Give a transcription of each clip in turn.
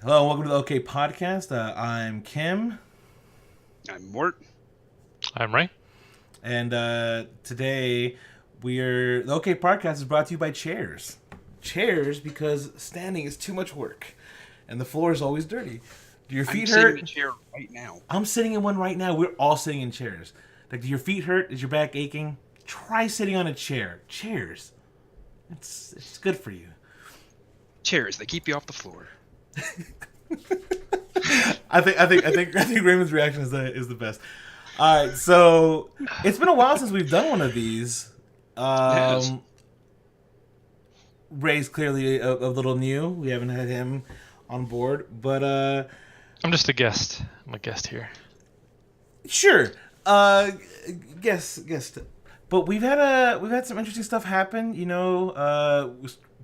Hello, and welcome to the OK Podcast. I'm Kim, I'm Mort. I'm Ray. and today the OK Podcast is brought to you by chairs. Chairs because standing is too much work, and the floor is always dirty. Do your feet I'm hurt? sitting in a chair right now. I'm sitting in one right now. We're all sitting in chairs. Like, do your feet hurt? Is your back aching? Try sitting on a chair. Chairs. It's good for you. Chairs, they keep you off the floor. I think Raymond's reaction is the best. All right, so it's been a while since we've done one of these. Yes. Ray's clearly a little new. We haven't had him on board, but I'm just a guest. I'm a guest here. sure. Guess. But we've had some interesting stuff happen. You know, a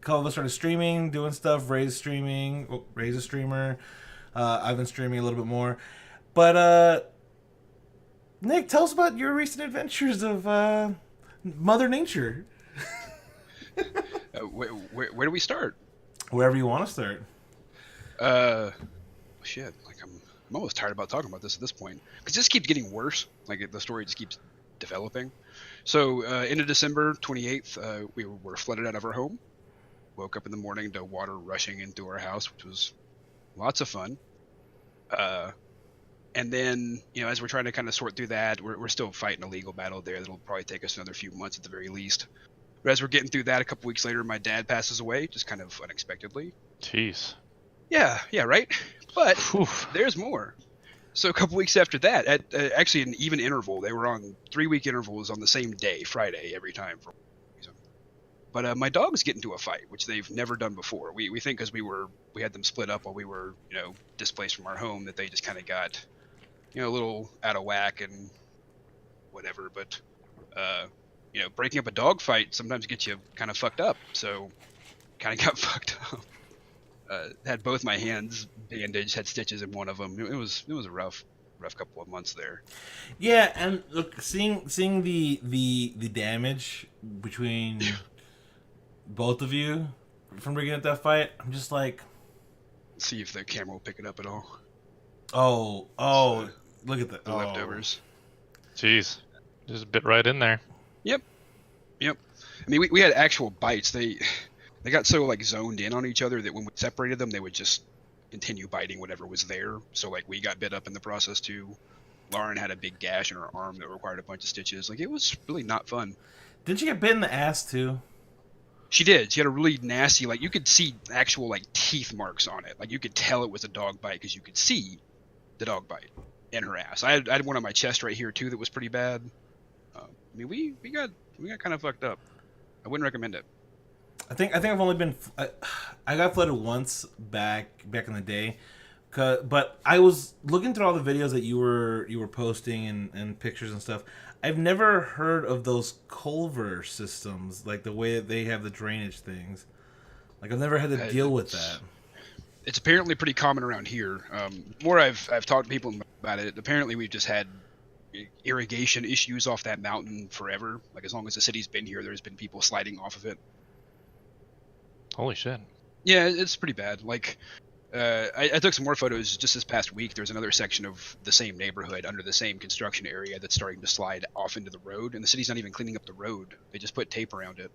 couple of us started streaming, doing stuff. Ray's streaming. Oh, Ray's a streamer. I've been streaming a little bit more. But Nick, tell us about your recent adventures of Mother Nature. Where do we start? Wherever you want to start. Shit. Like I'm almost tired about talking about this at this point because this keeps getting worse. Like the story just keeps developing. So, end of December 28th, we were flooded out of our home. Woke up in the morning to water rushing into our house, which was lots of fun. And then, you know, as we're trying to kind of sort through that, we're still fighting a legal battle there that'll probably take us another few months at the very least. But as we're getting through that, a couple weeks later, my dad passes away, just kind of unexpectedly. Jeez. Yeah, right? But Oof. there's more. So a couple weeks after that, at actually an even interval, they were on 3-week intervals on the same day, Friday, every time. For reason. But my dogs get into a fight, which they've never done before. We think because we had them split up while we were, you know, displaced from our home, that they just kind of got, you know, a little out of whack and whatever. But you know, breaking up a dog fight sometimes gets you kind of fucked up. So kind of got fucked up. Had both my hands bandaged, had stitches in one of them. It was a rough couple of months there. Yeah, and look, seeing the damage between both of you from bringing up that fight, I'm just like, See if the camera will pick it up at all. oh, look at that. The leftovers. Jeez. Just bit right in there. Yep. I mean, we had actual bites. They got so like zoned in on each other that when we separated them, they would just continue biting whatever was there. So like we got bit up in the process too. Lauren had a big gash in her arm that required a bunch of stitches. Like it was really not fun. Didn't you get bit in the ass too? She did. She had a really nasty, like you could see actual like teeth marks on it. Like you could tell it was a dog bite because you could see the dog bite in her ass. I had one on my chest right here too that was pretty bad. I mean, we got kind of fucked up. I wouldn't recommend it. I think I've only been I got flooded once back in the day, but I was looking through all the videos that you were posting and pictures and stuff. I've never heard of those culvert systems, like the way that they have the drainage things. Like I've never had to deal with that. It's apparently pretty common around here. More I've talked to people about it. Apparently we've just had irrigation issues off that mountain forever. Like as long as the city's been here, there's been people sliding off of it. Holy shit. Yeah, it's pretty bad. Like, I took some more photos just this past week. There's another section of the same neighborhood under the same construction area that's starting to slide off into the road, and the city's not even cleaning up the road. They just put tape around it.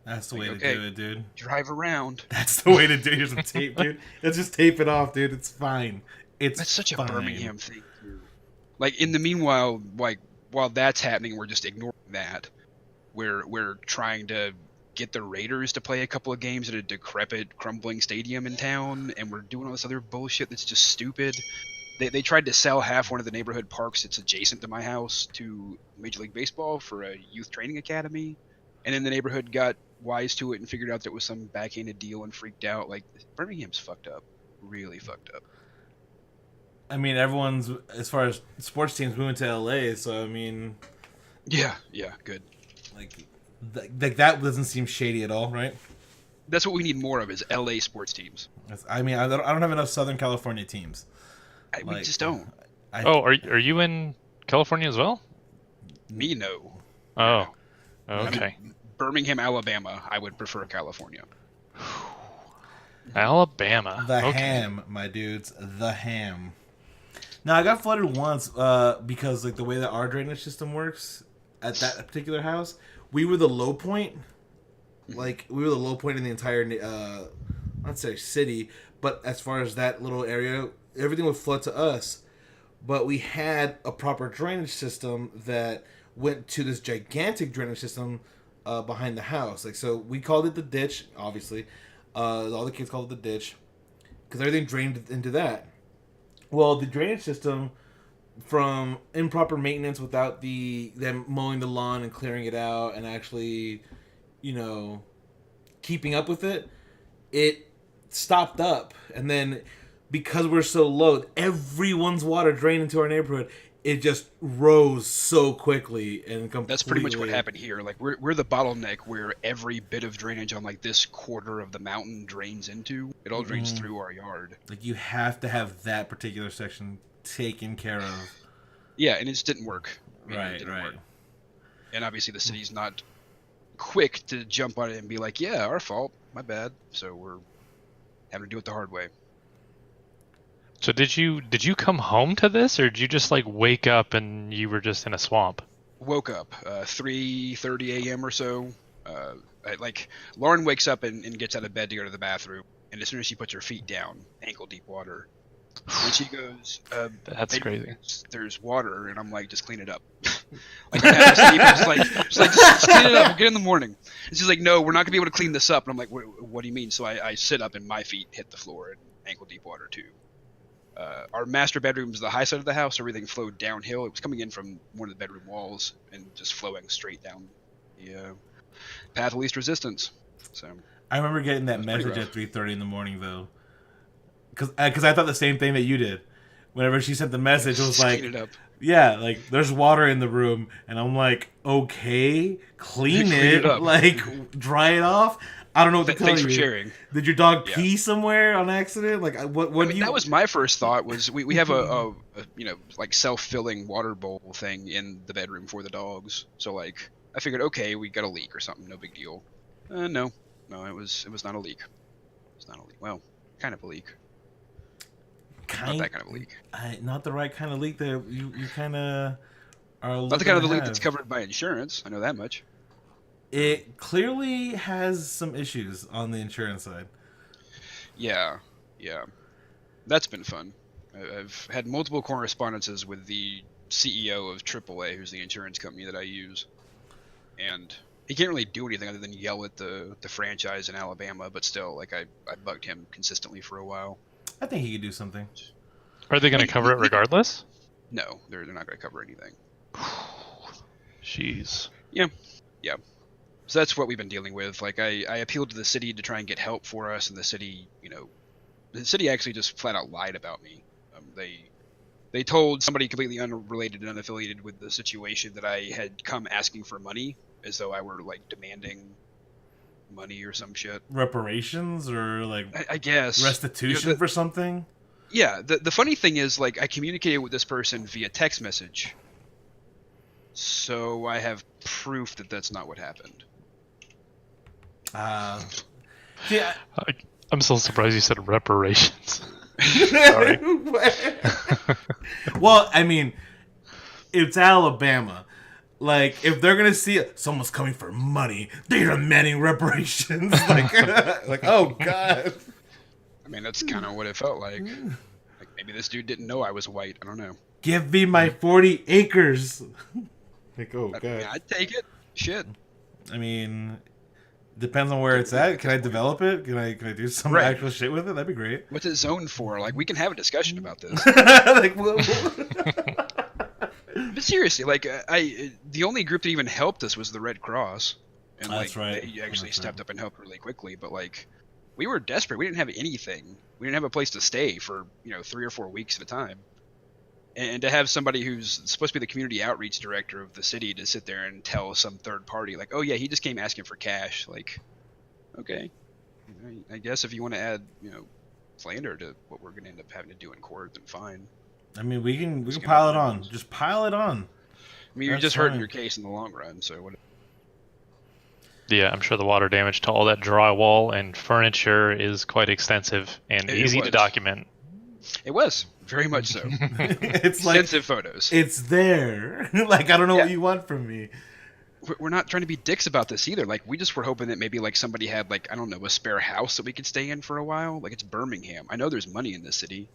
That's the Like, way okay, to do it, dude. Drive around. That's the way to do it. Here's some tape, dude. Let's just tape it off, dude. It's fine. That's such fine. a Birmingham thing, too. Like, in the meanwhile, like, while that's happening, we're just ignoring that. We're trying to get the Raiders to play a couple of games at a decrepit, crumbling stadium in town, and we're doing all this other bullshit that's just stupid. They tried to sell half one of the neighborhood parks that's adjacent to my house to Major League Baseball for a youth training academy, and then the neighborhood got wise to it and figured out that it was some backhanded deal and freaked out. Like, Birmingham's fucked up. Really fucked up. I mean, everyone's, as far as sports teams, moving to LA, so I mean... Yeah, good. Like that doesn't seem shady at all, right? That's what we need more of is LA sports teams. I mean, I don't have enough Southern California teams. We just don't. Are you in California as well? Me, no. Oh. Okay. Birmingham, Alabama, I would prefer California. Alabama. The Okay. ham, my dudes. The ham. Now, I got flooded once because, like, the way that our drainage system works at that particular house, we were the low point. Like, we were the low point in the entire, not say city, but as far as that little area, everything would flood to us. But we had a proper drainage system that went to this gigantic drainage system behind the house. Like, so we called it the ditch, obviously. All the kids called it the ditch because everything drained into that. Well, the drainage system, from improper maintenance without them mowing the lawn and clearing it out and actually, keeping up with it, it stopped up. And then because we're so low, everyone's water drained into our neighborhood. It just rose so quickly and completely. That's pretty much what happened here. Like we're the bottleneck where every bit of drainage on like this quarter of the mountain drains into. It all drains through our yard. Like you have to have that particular section taken care of. Yeah, and it just didn't work. Right. Work. And obviously the city's not quick to jump on it and be like, yeah, our fault, my bad. So we're having to do it the hard way. So did you come home to this, or did you just like wake up and you were just in a swamp? Woke up 3:30 a.m. or so. Lauren wakes up and gets out of bed to go to the bathroom, and as soon as she puts her feet down, ankle deep water, and she goes, "That's crazy. There's water," and I'm like, "Just clean it up." Like I'm half asleep, just clean it up. We'll get in the morning. And she's like, "No, we're not gonna be able to clean this up." And I'm like, "What do you mean?" So I sit up and my feet hit the floor in ankle deep water too. Our master bedroom is the high side of the house. So everything flowed downhill. It was coming in from one of the bedroom walls and just flowing straight down the path of least resistance. So I remember getting that message at 3:30 in the morning though, because I thought the same thing that you did. Whenever she sent the message, it was like, clean it up. Yeah, like there's water in the room, and I'm like, okay, clean it up. Like dry it off. I don't know what to tell you. Thanks for sharing. Did your dog pee somewhere on accident? Like, what do you? That was my first thought. Was we have a like self-filling water bowl thing in the bedroom for the dogs. So like I figured, okay, we got a leak or something. No big deal. No, it was not a leak. It's not a leak. Well, kind of a leak. Not that kind of a leak. Not the right kind of leak that you kind of are. Not the kind of the leak that's covered by insurance. I know that much. It clearly has some issues on the insurance side. Yeah. That's been fun. I've had multiple correspondences with the CEO of AAA, who's the insurance company that I use. And he can't really do anything other than yell at the franchise in Alabama, but still, like, I bugged him consistently for a while. I think he could do something. Are they going to cover it regardless? No, they're not going to cover anything. Jeez. Yeah. So that's what we've been dealing with. Like, I appealed to the city to try and get help for us, and the city, the city actually just flat out lied about me. They told somebody completely unrelated and unaffiliated with the situation that I had come asking for money, as though I were, like, demanding money or some shit. Reparations or, like, I guess. Restitution for something? Yeah, the funny thing is, like, I communicated with this person via text message, so I have proof that that's not what happened. Yeah. I'm so surprised you said reparations. Sorry. Well, I mean, it's Alabama. Like, if they're gonna see someone's coming for money, they're demanding reparations. Like, oh god. I mean, that's kind of what it felt like. Like maybe this dude didn't know I was white. I don't know. Give me my 40 acres. Like, oh god. I mean, I'd take it. Shit. I mean, depends on where it's at. Can I develop it? Can I do some actual shit with it? That'd be great. What's it zoned for? Like, we can have a discussion about this. Like, But seriously, like, the only group that even helped us was the Red Cross, and That's like right. they actually stepped up and helped really quickly. But like, we were desperate. We didn't have anything. We didn't have a place to stay for 3 or 4 weeks at a time. And to have somebody who's supposed to be the community outreach director of the city to sit there and tell some third party, like, oh yeah, he just came asking for cash. Like, okay, I guess if you want to add, slander to what we're going to end up having to do in court, then fine. I mean, we can pile it on. Just pile it on. I mean, you're just hurting your case in the long run. So what? Yeah, I'm sure the water damage to all that drywall and furniture is quite extensive and It easy to was. document. It was very much so. It's like Extensive photos. it's there. Like I don't know Yeah. what you want from me. We're not trying to be dicks about this either. Like, we just were hoping that maybe like somebody had like, I don't know, a spare house that we could stay in for a while. Like, it's Birmingham. I know there's money in this city.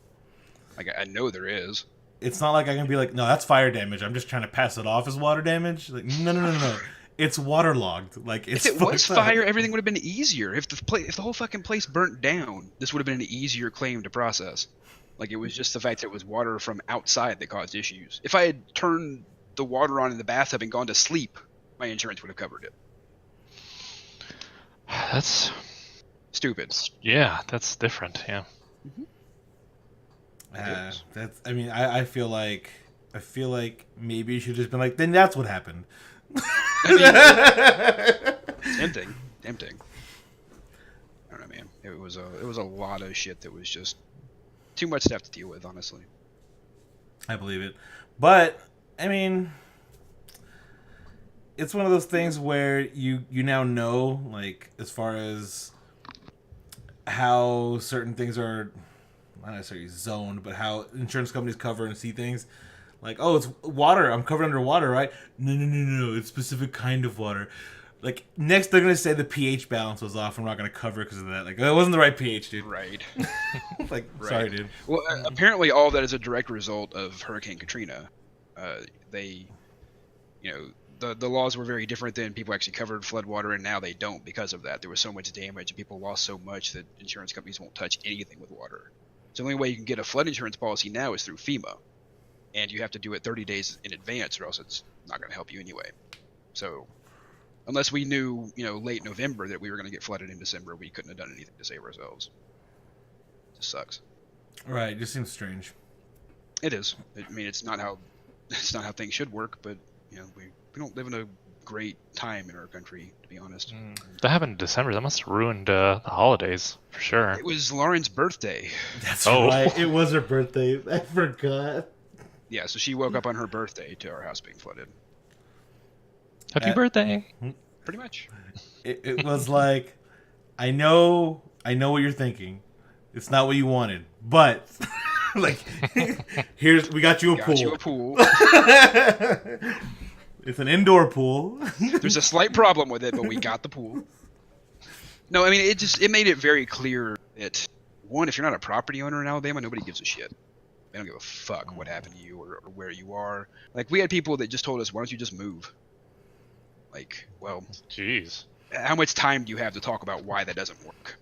Like, I know there is. It's not like I can be like, no, that's fire damage. I'm just trying to pass it off as water damage. Like, no. It's waterlogged. Like, it's If it was fucked up. fire, everything would have been easier. If the whole fucking place burnt down, this would have been an easier claim to process. Like, it was just the fact that it was water from outside that caused issues. If I had turned the water on in the bathtub and gone to sleep, my insurance would have covered it. That's Stupid. yeah, that's different. Yeah. That's. I mean, I feel like maybe you should have just been like, then that's what happened. I mean, tempting. I don't know, man. It was a lot of shit that was just too much stuff to deal with, honestly. I believe it, but I mean, it's one of those things where you now know, like, as far as how certain things are not necessarily zoned, but how insurance companies cover and see things. Like, oh, it's water. I'm covered under water, right? No. It's a specific kind of water. Like, next they're going to say the pH balance was off. I'm not going to cover it because of that. Like, it wasn't the right pH, dude. Right. Like, Right. sorry, dude. Well, apparently all that is a direct result of Hurricane Katrina. They, the laws were very different then. People actually covered floodwater, and now they don't because of that. There was so much damage, and people lost so much that insurance companies won't touch anything with water. So the only way you can get a flood insurance policy now is through FEMA, and you have to do it 30 days in advance, or else it's not going to help you anyway. So unless we knew, late November that we were going to get flooded in December, we couldn't have done anything to save ourselves. It just sucks. Right, it just seems strange. It is. I mean, it's not how things should work, but we don't live in a great time in our country, to be honest. That happened in December. That must have ruined the holidays for sure. It was Lauren's birthday. That's Oh. right. It was her birthday. I forgot. Yeah, so she woke up on her birthday to our house being flooded. Happy birthday! Pretty much. It was like, I know what you're thinking. It's not what you wanted, but like, we got you a pool. Got you a pool. It's an indoor pool. There's a slight problem with it, but we got the pool. No, I mean, it made it very clear that, one, if you're not a property owner in Alabama, nobody gives a shit. They don't give a fuck what happened to you or where you are. Like, we had people that just told us, why don't you just move? Like, well, Jeez. how much time do you have to talk about why that doesn't work?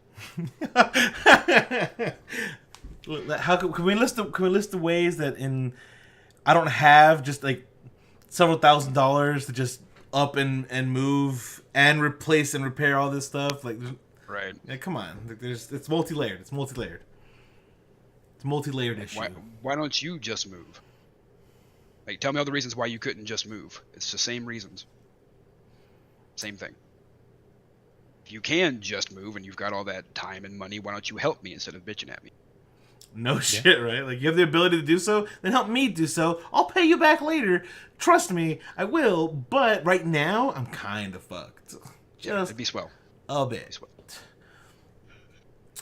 How can we list the ways that I don't have just like several $1,000s to just up and move and replace and repair all this stuff? Like, Right. yeah, come on. Like, it's multi-layered. It's multi-layered issue. Why don't you just move? Like, tell me all the reasons why you couldn't just move. It's the same reasons. Same thing. If you can just move and you've got all that time and money, why don't you help me instead of bitching at me? No shit, right? Like, you have the ability to do so, then help me do so. I'll pay you back later. Trust me, I will. But right now, I'm kind of fucked. Yeah, Just it'd be swell. a bit.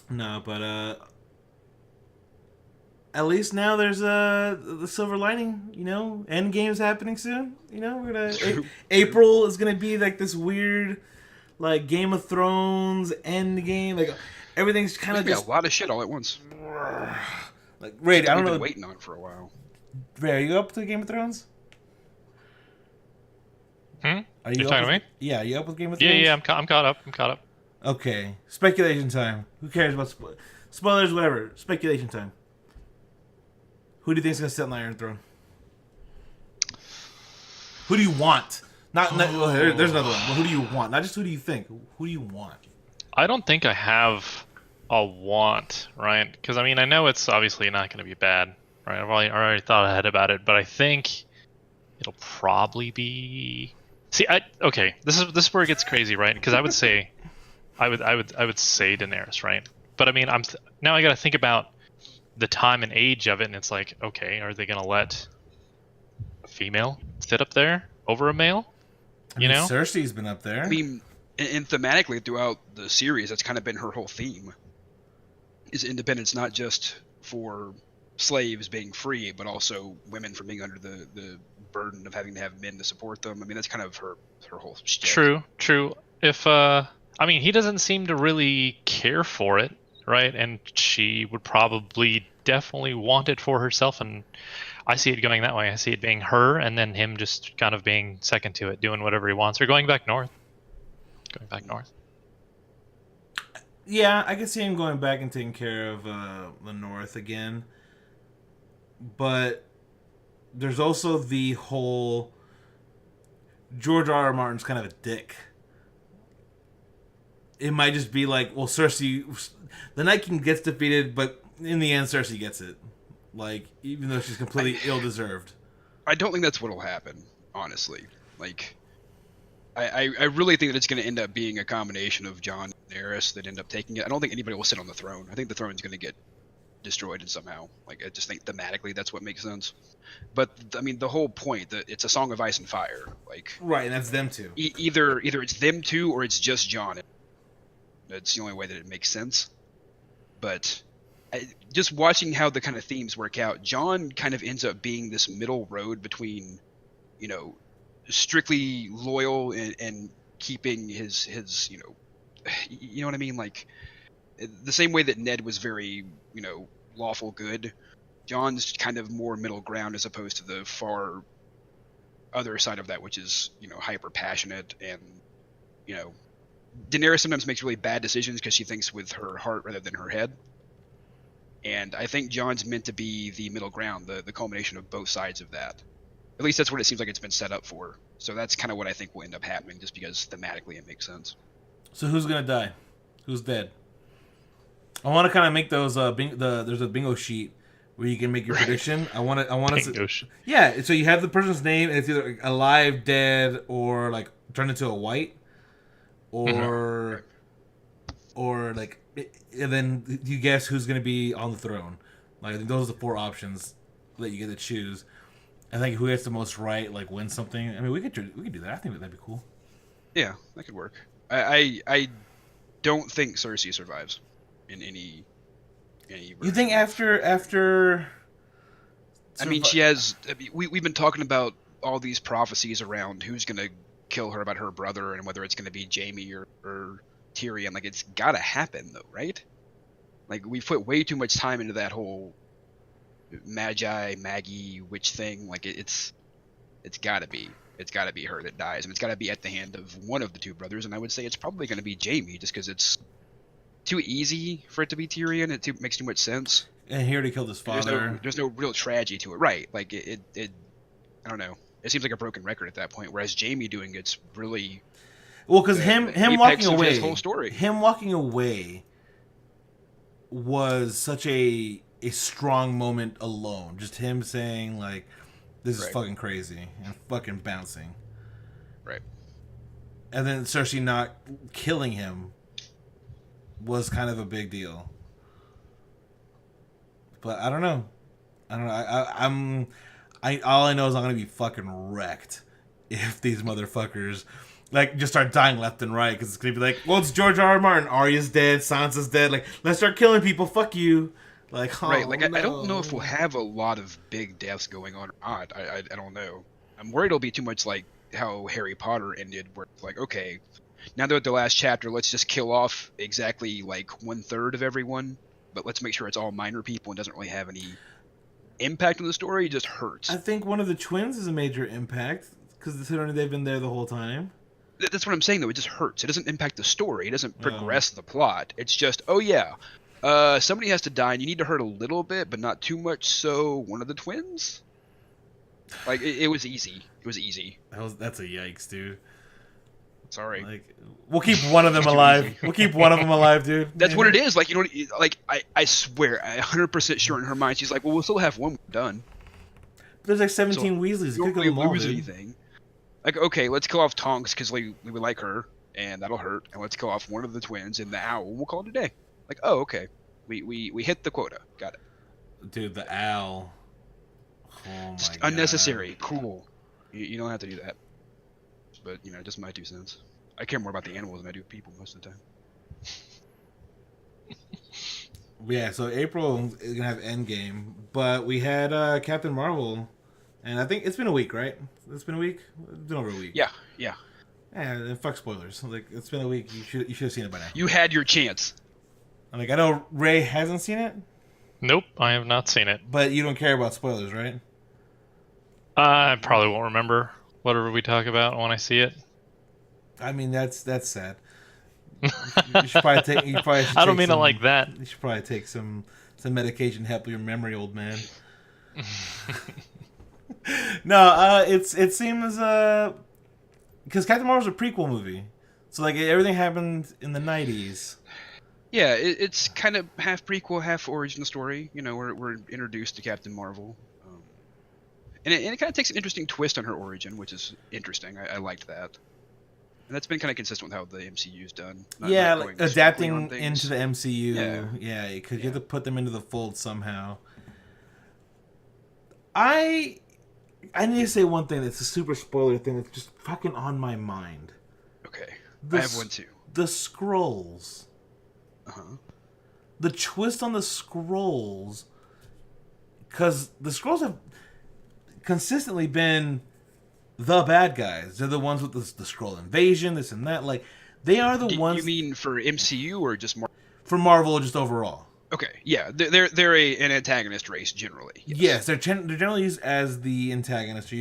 No, but at least now there's the silver lining. Endgame's happening soon. We're gonna April is gonna be like this weird, like, Game of Thrones Endgame. Like, everything's kind of just a lot of shit all at once. like, Raid. I don't We've know. been waiting on for a while. Ray, are you up to Game of Thrones? Are You're talking to me? Yeah, are you up with Game of Thrones? Yeah. I'm caught up. Okay, speculation time. Who cares about spoilers? Whatever. Speculation time. Who do you think is gonna sit on the Iron Throne? Who do you want? There's another one. But who do you want? Not just who do you think. Who do you want? I don't think I have a want, right? Because I mean, I know it's obviously not going to be bad, right? I've already thought ahead about it, but I think it'll probably be. See, okay. This is where it gets crazy, right? Because I would say, I would say Daenerys, right? But I mean, now I got to think about the time and age of it, and it's like, okay, are they going to let a female sit up there over a male? I mean, Cersei's been up there. I mean, And thematically throughout the series, that's kind of been her whole theme. Is independence not just for slaves being free, but also women from being under the burden of having to have men to support them. I mean, that's kind of her whole shtick. True. If I mean, he doesn't seem to really care for it, right? And she would probably definitely want it for herself, and I see it going that way. I see it being her, and then him just kind of being second to it, doing whatever he wants, or going back north. Yeah, I can see him going back and taking care of the North again. But there's also the whole George R. R. Martin's kind of a dick. It might just be like, well, Cersei, the Night King gets defeated, but in the end, Cersei gets it. Like, even though she's completely ill-deserved. I don't think that's what'll happen, honestly. Like, I really think that it's going to end up being a combination of Jon and Daenerys that end up taking it. I don't think anybody will sit on the throne. I think the throne's going to get destroyed somehow. Like, I just think thematically that's what makes sense. But I mean, the whole point that it's a Song of Ice and Fire. Like, right, and that's them two. Either it's them two or it's just Jon. That's the only way that it makes sense. But just watching how the kind of themes work out, Jon kind of ends up being this middle road between, you know, strictly loyal and keeping his you know what I mean, like the same way that Ned was very, you know, lawful good. Jon's kind of more middle ground as opposed to the far other side of that, which is, you know, hyper passionate. And, you know, Daenerys sometimes makes really bad decisions because she thinks with her heart rather than her head. And I think Jon's meant to be the middle ground, the culmination of both sides of that. At least that's what it seems like it's been set up for. So that's kind of what I think will end up happening, just because thematically it makes sense. So who's gonna die? Who's dead? I want to kind of make those there's a bingo sheet where you can make your prediction. I want to. Yeah, so you have the person's name, and it's either alive, dead, or like turned into a white, or or like, and then you guess who's gonna be on the throne. Like, I think those are the 4 options that you get to choose. I think who gets the most right, like, wins something. I mean, we could do that. I think that'd be cool. Yeah, that could work. I don't think Cersei survives in any version. You think after? I mean, she has. We've been talking about all these prophecies around who's gonna kill her about her brother and whether it's gonna be Jaime or Tyrion. Like, it's gotta happen though, right? Like, we've put way too much time into that whole Maggie witch thing. Like, it's gotta be her that dies, and it's gotta be at the hand of one of the 2 brothers. And I would say it's probably gonna be Jaime, just because it's too easy for it to be Tyrion. It makes too much sense. And he already killed his father. There's no real tragedy to it, right? Like, it I don't know. It seems like a broken record at that point. Whereas Jaime doing it's really well, because him walking away, his whole story. Him walking away was such a strong moment alone. Just him saying, like, this is fucking crazy, and fucking bouncing. Right. And then Cersei not killing him was kind of a big deal. But I don't know. All I know is I'm gonna be fucking wrecked if these motherfuckers like just start dying left and right, because it's gonna be like, well, it's George R. R. Martin, Arya's dead, Sansa's dead. Like, let's start killing people. Fuck you. Like, oh, right. Like, no. I don't know if we'll have a lot of big deaths going on or not. I don't know. I'm worried it'll be too much like how Harry Potter ended, where it's like, okay, now they're at the last chapter, let's just kill off exactly like 1/3 of everyone, but let's make sure it's all minor people and doesn't really have any impact on the story. It just hurts. I think one of the twins is a major impact, because considering they've been there the whole time. That's what I'm saying, though. It just hurts. It doesn't impact the story. It doesn't progress the plot. It's just, oh yeah, somebody has to die, and you need to hurt a little bit, but not too much. So one of the twins. Like, it was easy. It was easy. That's a yikes, dude. Sorry. Like, we'll keep one of them alive. We'll keep one of them alive, dude. That's what it is. Like, you know, like I swear, I'm 100% sure in her mind, she's like, well, we'll still have one done. But there's like 17 Weasleys. You don't could really kill them lose all, anything. Like, okay, let's kill off Tonks because we would like her, and that'll hurt. And let's kill off one of the twins and the owl. We'll call it a day. Like, oh, okay, we hit the quota. Got it. Dude, the owl. Oh my Just God. unnecessary. Cool. You don't have to do that. But, you know, just my 2 cents. I care more about the animals than I do people most of the time. Yeah, so April is gonna have Endgame, but we had Captain Marvel, and I think it's been a week, right? It's been a week. It's been over a week. Yeah. Yeah, and fuck spoilers. Like it's been a week. You should have seen it by now. You had your chance. Like I know Ray hasn't seen it, Nope, I have not seen it. but you don't care about spoilers, right? I probably won't remember whatever we talk about when I see it. I mean that's sad. You should probably take. You probably should I don't take mean it some- like that. You should probably take some medication to help your memory, old man. No, it seems because Captain Marvel's a prequel movie, so like everything happened in the 90s. Yeah, it's kind of half prequel, half origin story. You know, we're introduced to Captain Marvel, and it kind of takes an interesting twist on her origin, which is interesting. I liked that, and that's been kind of consistent with how the MCU's done. Not Yeah, going like strictly adapting on things. into the MCU. Yeah. Yeah, because you have to put them into the fold somehow. I need to say one thing that's a super spoiler thing that's just fucking on my mind. Okay, The I have one too. The Skrulls. Uh-huh. The twist on the Skrulls, because the Skrulls have consistently been the bad guys. They're the ones with the Skrull invasion, this and that. Like, they are the ones. You mean for MCU or just more? For Marvel, just overall. Okay, yeah, they're an antagonist race generally. Yes, they're generally used as the antagonist.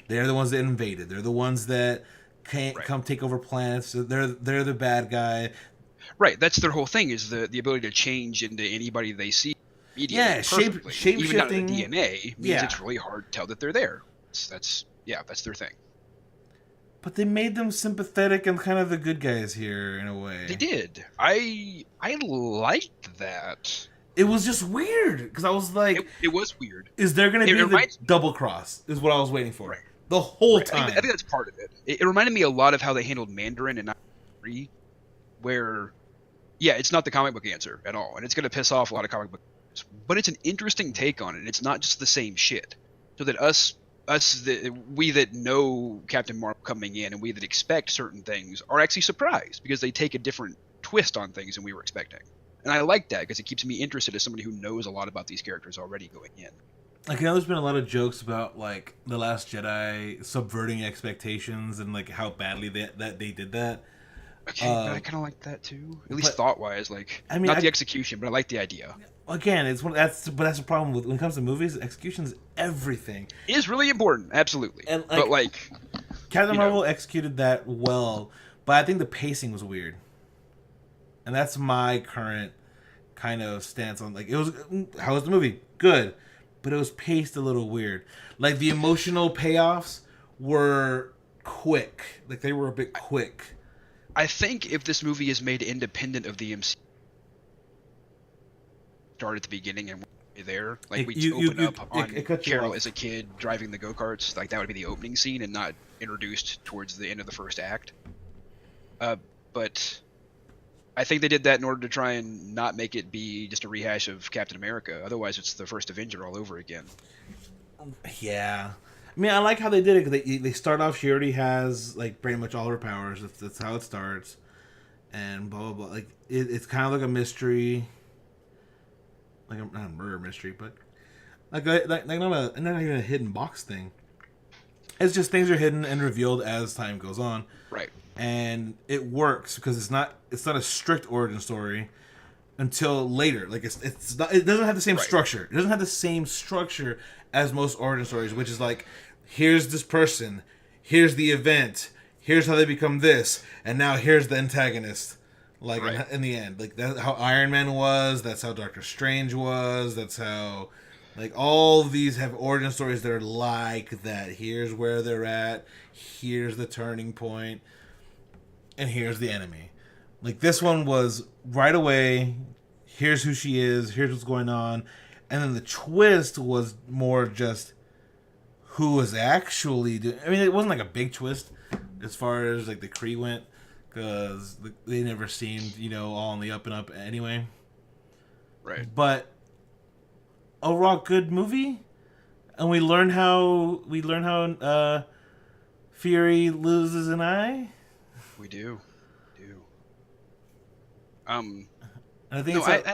They're the ones that invaded. They're the ones that can't come take over planets. They're the bad guy. Right, that's their whole thing, is the ability to change into anybody they see immediately. Yeah, perfectly. shape Even out of the shifting. DNA means it's really hard to tell that they're there. That's their thing. But they made them sympathetic and kind of the good guys here in a way. They did. I liked that. It was just weird because I was like, it was weird. is there going to be the double cross? Is what I was waiting for. Right. The whole Right. time. I think that's part of it. It reminded me a lot of how they handled Mandarin in 3, where, yeah, it's not the comic book answer at all, and it's going to piss off a lot of comic book fans, but it's an interesting take on it. It's not just the same shit. So that we that know Captain Marvel coming in and we that expect certain things are actually surprised because they take a different twist on things than we were expecting. And I like that because it keeps me interested as somebody who knows a lot about these characters already going in. Like, I know there's been a lot of jokes about, like, The Last Jedi subverting expectations and, like, how badly they did that. Okay, but I kind of like that too. At least thought-wise, like, I mean, not the execution, but I like the idea. Again, that's the problem with when it comes to movies. Execution is everything. It is really important, absolutely. And Captain Marvel executed that well, but I think the pacing was weird, and that's my current kind of stance on how was the movie? Good, but it was paced a little weird. Like the emotional payoffs were quick, like they were a bit quick. I think if this movie is made independent of the MCU, start at the beginning and we're there, like we open up on Carol as a kid driving the go-karts, like that would be the opening scene and not introduced towards the end of the first act. But I think they did that in order to try and not make it be just a rehash of Captain America. Otherwise, it's the first Avenger all over again. Yeah. I mean, I like how they did it because they start off. She already has like pretty much all her powers. That's how it starts, and blah blah blah. Like it's kind of like a mystery, like not a murder mystery, but like not even a hidden box thing. It's just things are hidden and revealed as time goes on. Right. And it works because it's not a strict origin story until later. Like it's not, it doesn't have the same structure. It doesn't have the same structure as most origin stories, which is like, here's this person, here's the event, here's how they become this, and now here's the antagonist. Like in the end, like that's how Iron Man was. That's how Doctor Strange was. That's how, like, all of these have origin stories that are like that. Here's where they're at. Here's the turning point, and here's the enemy. Like this one was right away. Here's who she is. Here's what's going on, and then the twist was more just who was actually doing. I mean, it wasn't like a big twist as far as like the Kree went, because they never seemed, all on the up and up anyway. Right. But overall, good movie, and we learn how Fury loses an eye. We do. And I think No, it's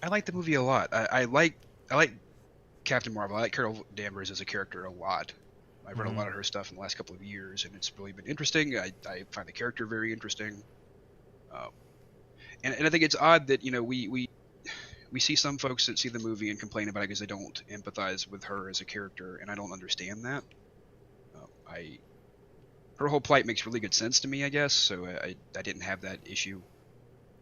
I liked the movie a lot. I like Captain Marvel. I like Carol Danvers as a character a lot. I've read a lot of her stuff in the last couple of years, and it's really been interesting. I find the character very interesting. And I think it's odd that, you know, we see some folks that see the movie and complain about it because they don't empathize with her as a character, and I don't understand that. Her whole plight makes really good sense to me, I guess, so I didn't have that issue.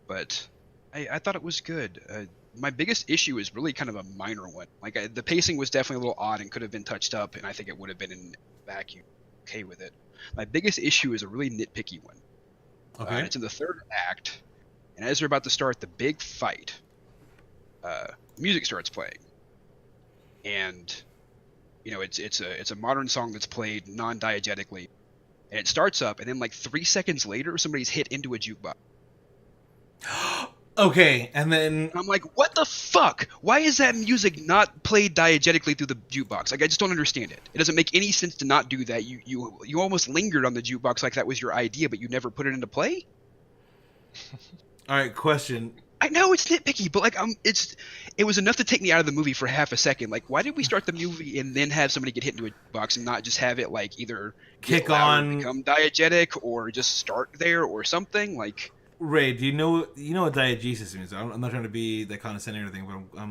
But I thought it was good. My biggest issue is really kind of a minor one. Like, the pacing was definitely a little odd and could have been touched up, and I think it would have been in a vacuum okay with it. My biggest issue is a really nitpicky one. okay. It's in the third act, and as they're about to start the big fight, music starts playing, and you know it's a modern song that's played non-diegetically, and it starts up, and then like 3 seconds later, somebody's hit into a jukebox. Okay, and then And I'm like, what the fuck? Why is that music not played diegetically through the jukebox? Like, I just don't understand it. It doesn't make any sense to not do that. You almost lingered on the jukebox like that was your idea, but you never put it into play. all right, question. I know it's nitpicky, but like it was enough to take me out of the movie for half a second. Like, why did we start the movie and then have somebody get hit into a box and not just have it like either get Kick louder, on. become diegetic, or just start there or something? Like, Ray, do you know what diegesis means? I'm not trying to be that condescending or anything, but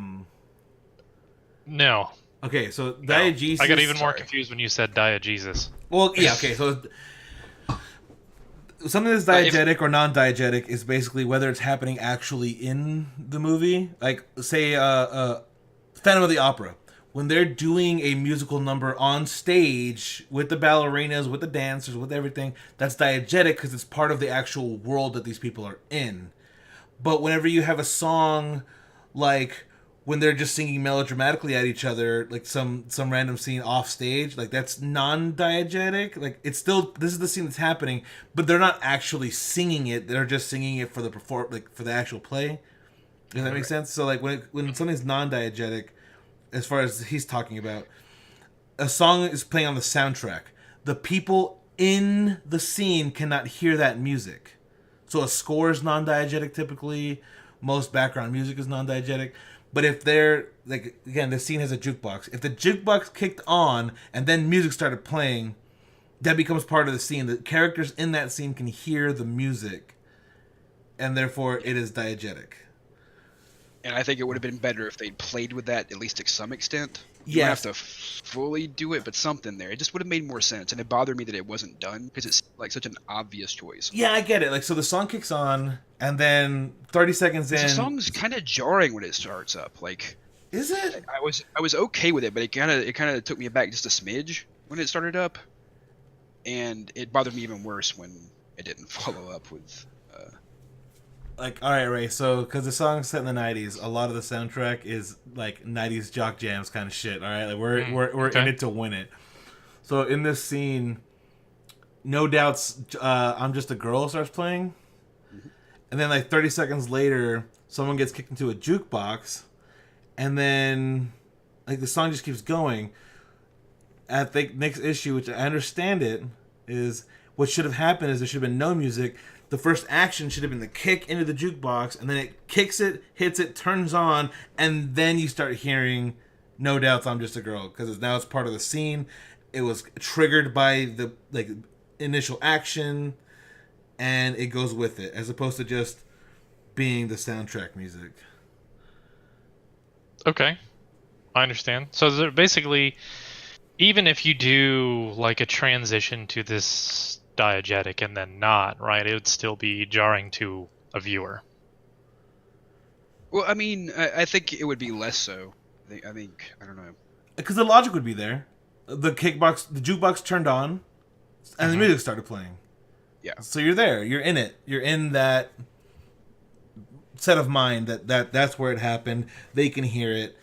No. okay, so No. diegesis. I got even more Sorry. confused when you said diegesis. Well, yeah, okay, so something that's diegetic or non-diegetic is basically whether it's happening actually in the movie. Like, say, Phantom of the Opera. When they're doing a musical number on stage with the ballerinas, with the dancers, with everything, that's diegetic because it's part of the actual world that these people are in. But whenever you have a song like when they're just singing melodramatically at each other, like some random scene off stage, like that's non-diegetic. Like, it's still, this is the scene that's happening, but they're not actually singing it. They're just singing it for the for the actual play. Does that make sense? So like when something's non-diegetic, as far as he's talking about, a song is playing on the soundtrack. The people in the scene cannot hear that music. So a score is non-diegetic typically. Most background music is non-diegetic. But if they're, like, again, the scene has a jukebox. If the jukebox kicked on and then music started playing, that becomes part of the scene. The characters in that scene can hear the music, and therefore it is diegetic. and I think it would have been better if they'd played with that at least to some extent. You Yes. don't have to fully do it, but something there. It just would have made more sense, and it bothered me that it wasn't done because it's like such an obvious choice. Yeah, I get it. Like, so the song kicks on, and then 30 seconds in... The song's kind of jarring when it starts up. Like, Is it? I was okay with it, but it kind of took me aback just a smidge when it started up, and it bothered me even worse when it didn't follow up with. Like, all right, Ray, so, because the song's set in the 90s, a lot of the soundtrack is, like, 90s jock jams kind of shit, all right? Like, we're okay. in it to win it. So, in this scene, No Doubt's I'm Just a Girl starts playing, and then, like, 30 seconds later, someone gets kicked into a jukebox, and then, like, the song just keeps going. I think next issue, which I understand it, is what should have happened is there should have been no music. The first action should have been the kick into the jukebox, and then it kicks it, hits it, turns on, and then you start hearing No Doubt's I'm Just a Girl, because now it's part of the scene. It was triggered by the initial action, and it goes with it, as opposed to just being the soundtrack music. Okay, I understand. So there, basically, even if you do like a transition to this diegetic and then not, right, it would still be jarring to a viewer. Well, I mean, I think it would be less so. I think I don't know. Because the logic would be there. The jukebox turned on, and the music started playing. Yeah. So you're there. You're in it. You're in that set of mind that's where it happened. They can hear it.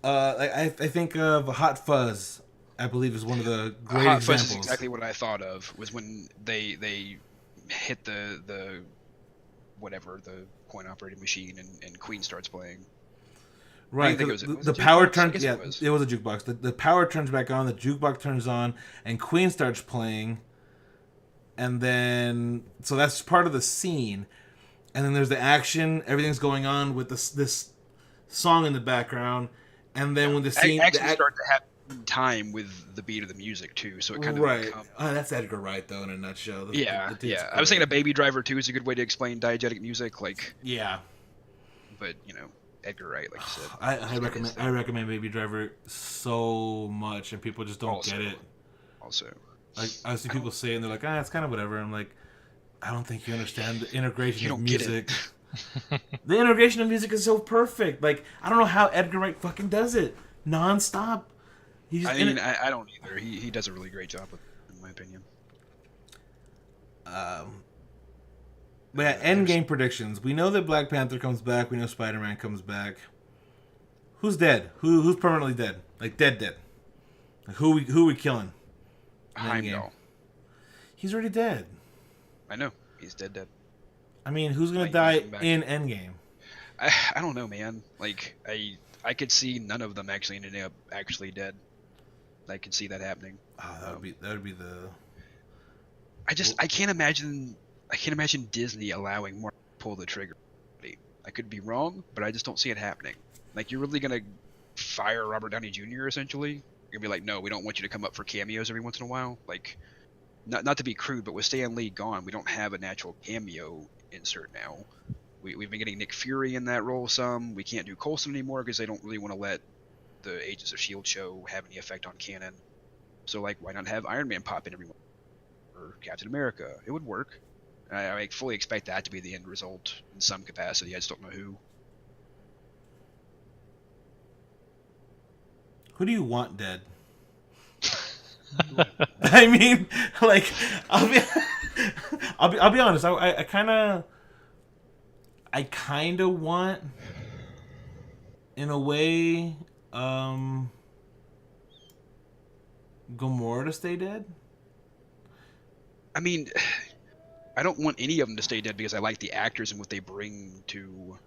I think of Hot Fuzz, I believe, is one of the great Hot examples. Fuzz is exactly what I thought of. Was when they hit the whatever, the coin operated machine, and Queen starts playing. Right. I didn't think it was The a power jukebox? I turns. guess Yeah, it was. it was a jukebox. The power turns back on. The jukebox turns on, and Queen starts playing. and then so that's part of the scene, and then there's the action. Everything's going on with this song in the background, and then when the scene actually start to have time with the beat of the music too, so it kind of right. That's Edgar Wright though in a nutshell. Yeah. I was thinking a Baby Driver 2 is a good way to explain diegetic music, like. Yeah. But Edgar Wright, like you said. I recommend Baby Driver so much, and people just don't get it. Also, like I see people say, and they're like, it's kind of whatever. I'm like, I don't think you understand the integration of music. The integration of music is so perfect. Like, I don't know how Edgar Wright fucking does it nonstop. I don't either. He does a really great job with it, in my opinion. But yeah, Endgame predictions. We know that Black Panther comes back. We know Spider-Man comes back. Who's dead? Who's permanently dead? Like dead. Like who we killing? Heimdall. He's already dead. I know. He's dead. I mean, who's gonna die in Endgame? I don't know, man. Like I could see none of them actually ending up actually dead. I could see that happening. Oh, that would be the. I can't imagine Disney allowing Marvel to pull the trigger. I could be wrong, but I just don't see it happening. Like, you're really gonna fire Robert Downey Jr. essentially? You're gonna be like, no, we don't want you to come up for cameos every once in a while. Like, not to be crude, but with Stan Lee gone, we don't have a natural cameo insert now. We've been getting Nick Fury in that role some. We can't do Coulson anymore because they don't really want to let the Agents of S.H.I.E.L.D. show have any effect on canon. So, like, why not have Iron Man pop in every once in a while? Or Captain America? It would work. I fully expect that to be the end result in some capacity. I just don't know who. Who do you want dead? I mean, like, I'll be honest. I kind of want, in a way, Gamora to stay dead. I mean, I don't want any of them to stay dead because I like the actors and what they bring to.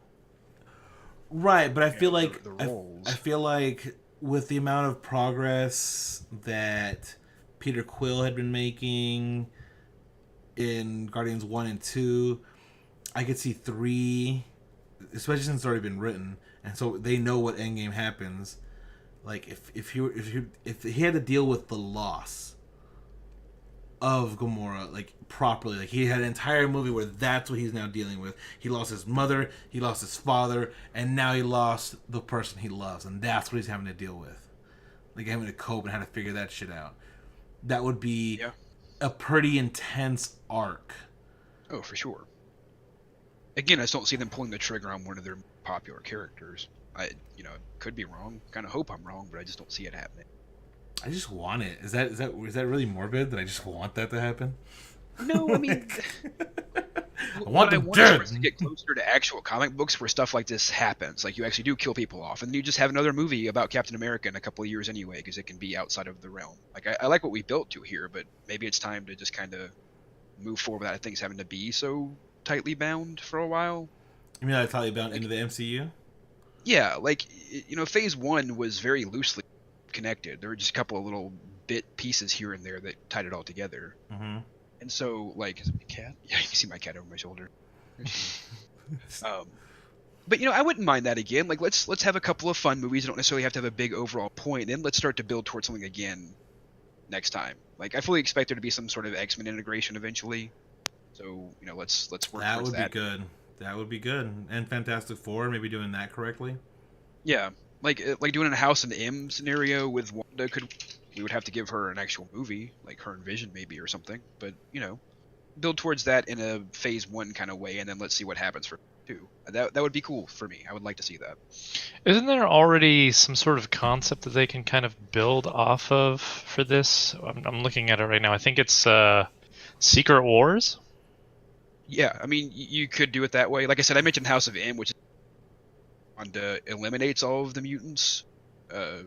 Right, but I feel like the roles. I feel like with the amount of progress that Peter Quill had been making in Guardians 1 and 2, I could see 3, especially since it's already been written, and so they know what Endgame happens. Like if he had to deal with the loss of Gamora, like, properly, like, he had an entire movie where that's what he's now dealing with. He lost his mother, he lost his father, and now he lost the person he loves, and that's what he's having to deal with, like, having to cope and how to figure that shit out. That would be a pretty intense arc. Oh, for sure. Again, I just don't see them pulling the trigger on one of their popular characters. I could be wrong. Kind of hope I'm wrong, but I just don't see it happening. I just want it. Is that really morbid that I just want that to happen? No, I mean, I want them dead. Is to get closer to actual comic books where stuff like this happens. Like, you actually do kill people off, and then you just have another movie about Captain America in a couple of years anyway, because it can be outside of the realm. Like, I like what we built to here, but maybe it's time to just kind of move forward without things having to be so tightly bound for a while. You mean tightly bound into the MCU? Yeah, like, Phase 1 was very loosely connected. There were just a couple of little bit pieces here and there that tied it all together. Mm-hmm. And so, like, is it my cat? Yeah, you can see my cat over my shoulder. But I wouldn't mind that again. Like, let's have a couple of fun movies. You don't necessarily have to have a big overall point. Then let's start to build towards something again next time. Like, I fully expect there to be some sort of X-Men integration eventually. So, let's work that towards that. That would be good. That would be good. And Fantastic Four, maybe doing that correctly. Yeah. Like doing a House of M scenario with Wanda, we would have to give her an actual movie, like her and Vision maybe or something. But build towards that in a Phase 1 kind of way, and then let's see what happens for 2. That would be cool for me. I would like to see that. Isn't there already some sort of concept that they can kind of build off of for this? I'm looking at it right now. I think it's Secret Wars. Yeah, I mean, you could do it that way. Like I said, I mentioned House of M, which Wanda eliminates all of the mutants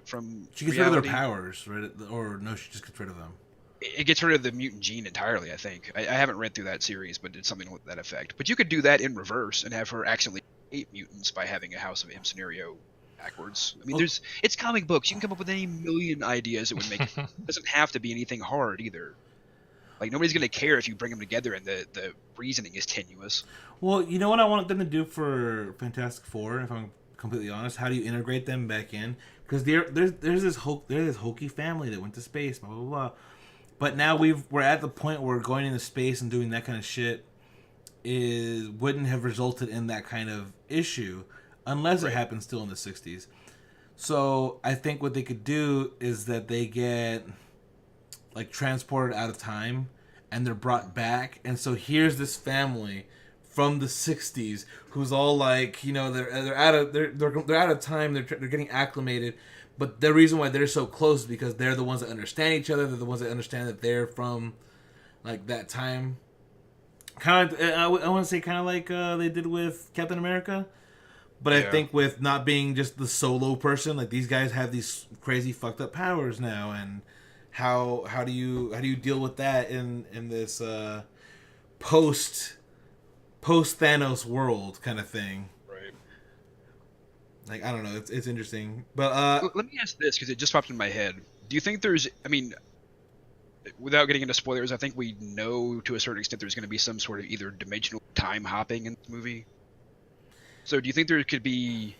from She gets reality. rid of their powers, right? Or no, she just gets rid of them. It gets rid of the mutant gene entirely, I think. I haven't read through that series, but it's something with that effect. But you could do that in reverse and have her accidentally create mutants by having a House of M scenario backwards. I mean, it's comic books. You can come up with any million ideas that would make it. It doesn't have to be anything hard either. Like nobody's gonna care if you bring them together and the reasoning is tenuous. Well, you know what I want them to do for Fantastic Four, if I'm completely honest? How do you integrate them back in? Because there's this hokey family that went to space, blah blah blah. But now we're at the point where going into space and doing that kind of shit wouldn't have resulted in that kind of issue unless it happened still in the 60s. So I think what they could do is that they get like transported out of time and they're brought back, and so here's this family from the 60s who's all like, you know, they're out of time, they're getting acclimated, but the reason why they're so close is because they're the ones that understand each other, they're the ones that understand that they're from like that time. Kind of, I want to say kind of like they did with Captain America, but I think with not being just the solo person, like these guys have these crazy fucked up powers now, and how do you deal with that in this post Thanos world kind of thing? Right. Like I don't know, it's interesting, but let me ask this because it just popped in my head. Do you think there's? I mean, without getting into spoilers, I think we know to a certain extent there's going to be some sort of either dimensional time hopping in the movie. So do you think there could be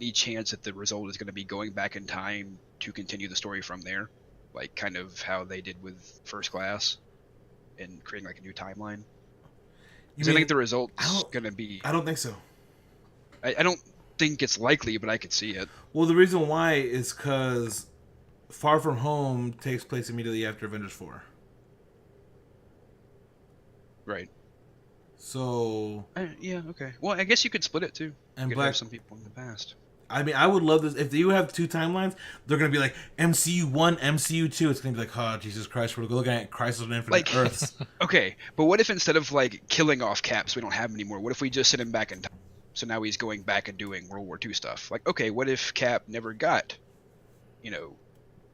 any chance that the result is going to be going back in time to continue the story from there? Like kind of how they did with First Class and creating like a new timeline? Because I think the result's going to be... I don't think so. I don't think it's likely, but I could see it. Well, the reason why is because Far From Home takes place immediately after Avengers 4. Right. So... yeah, okay. Well, I guess you could split it too. And you could have some people in the past. I mean, I would love this. If you have two timelines, they're going to be like MCU 1, MCU 2. It's going to be like, oh, Jesus Christ, we're looking at Crisis on Infinite Earths. Okay, but what if instead of like killing off Cap so we don't have him anymore, what if we just send him back in time? So now he's going back and doing World War II stuff. Like, okay, what if Cap never got, you know,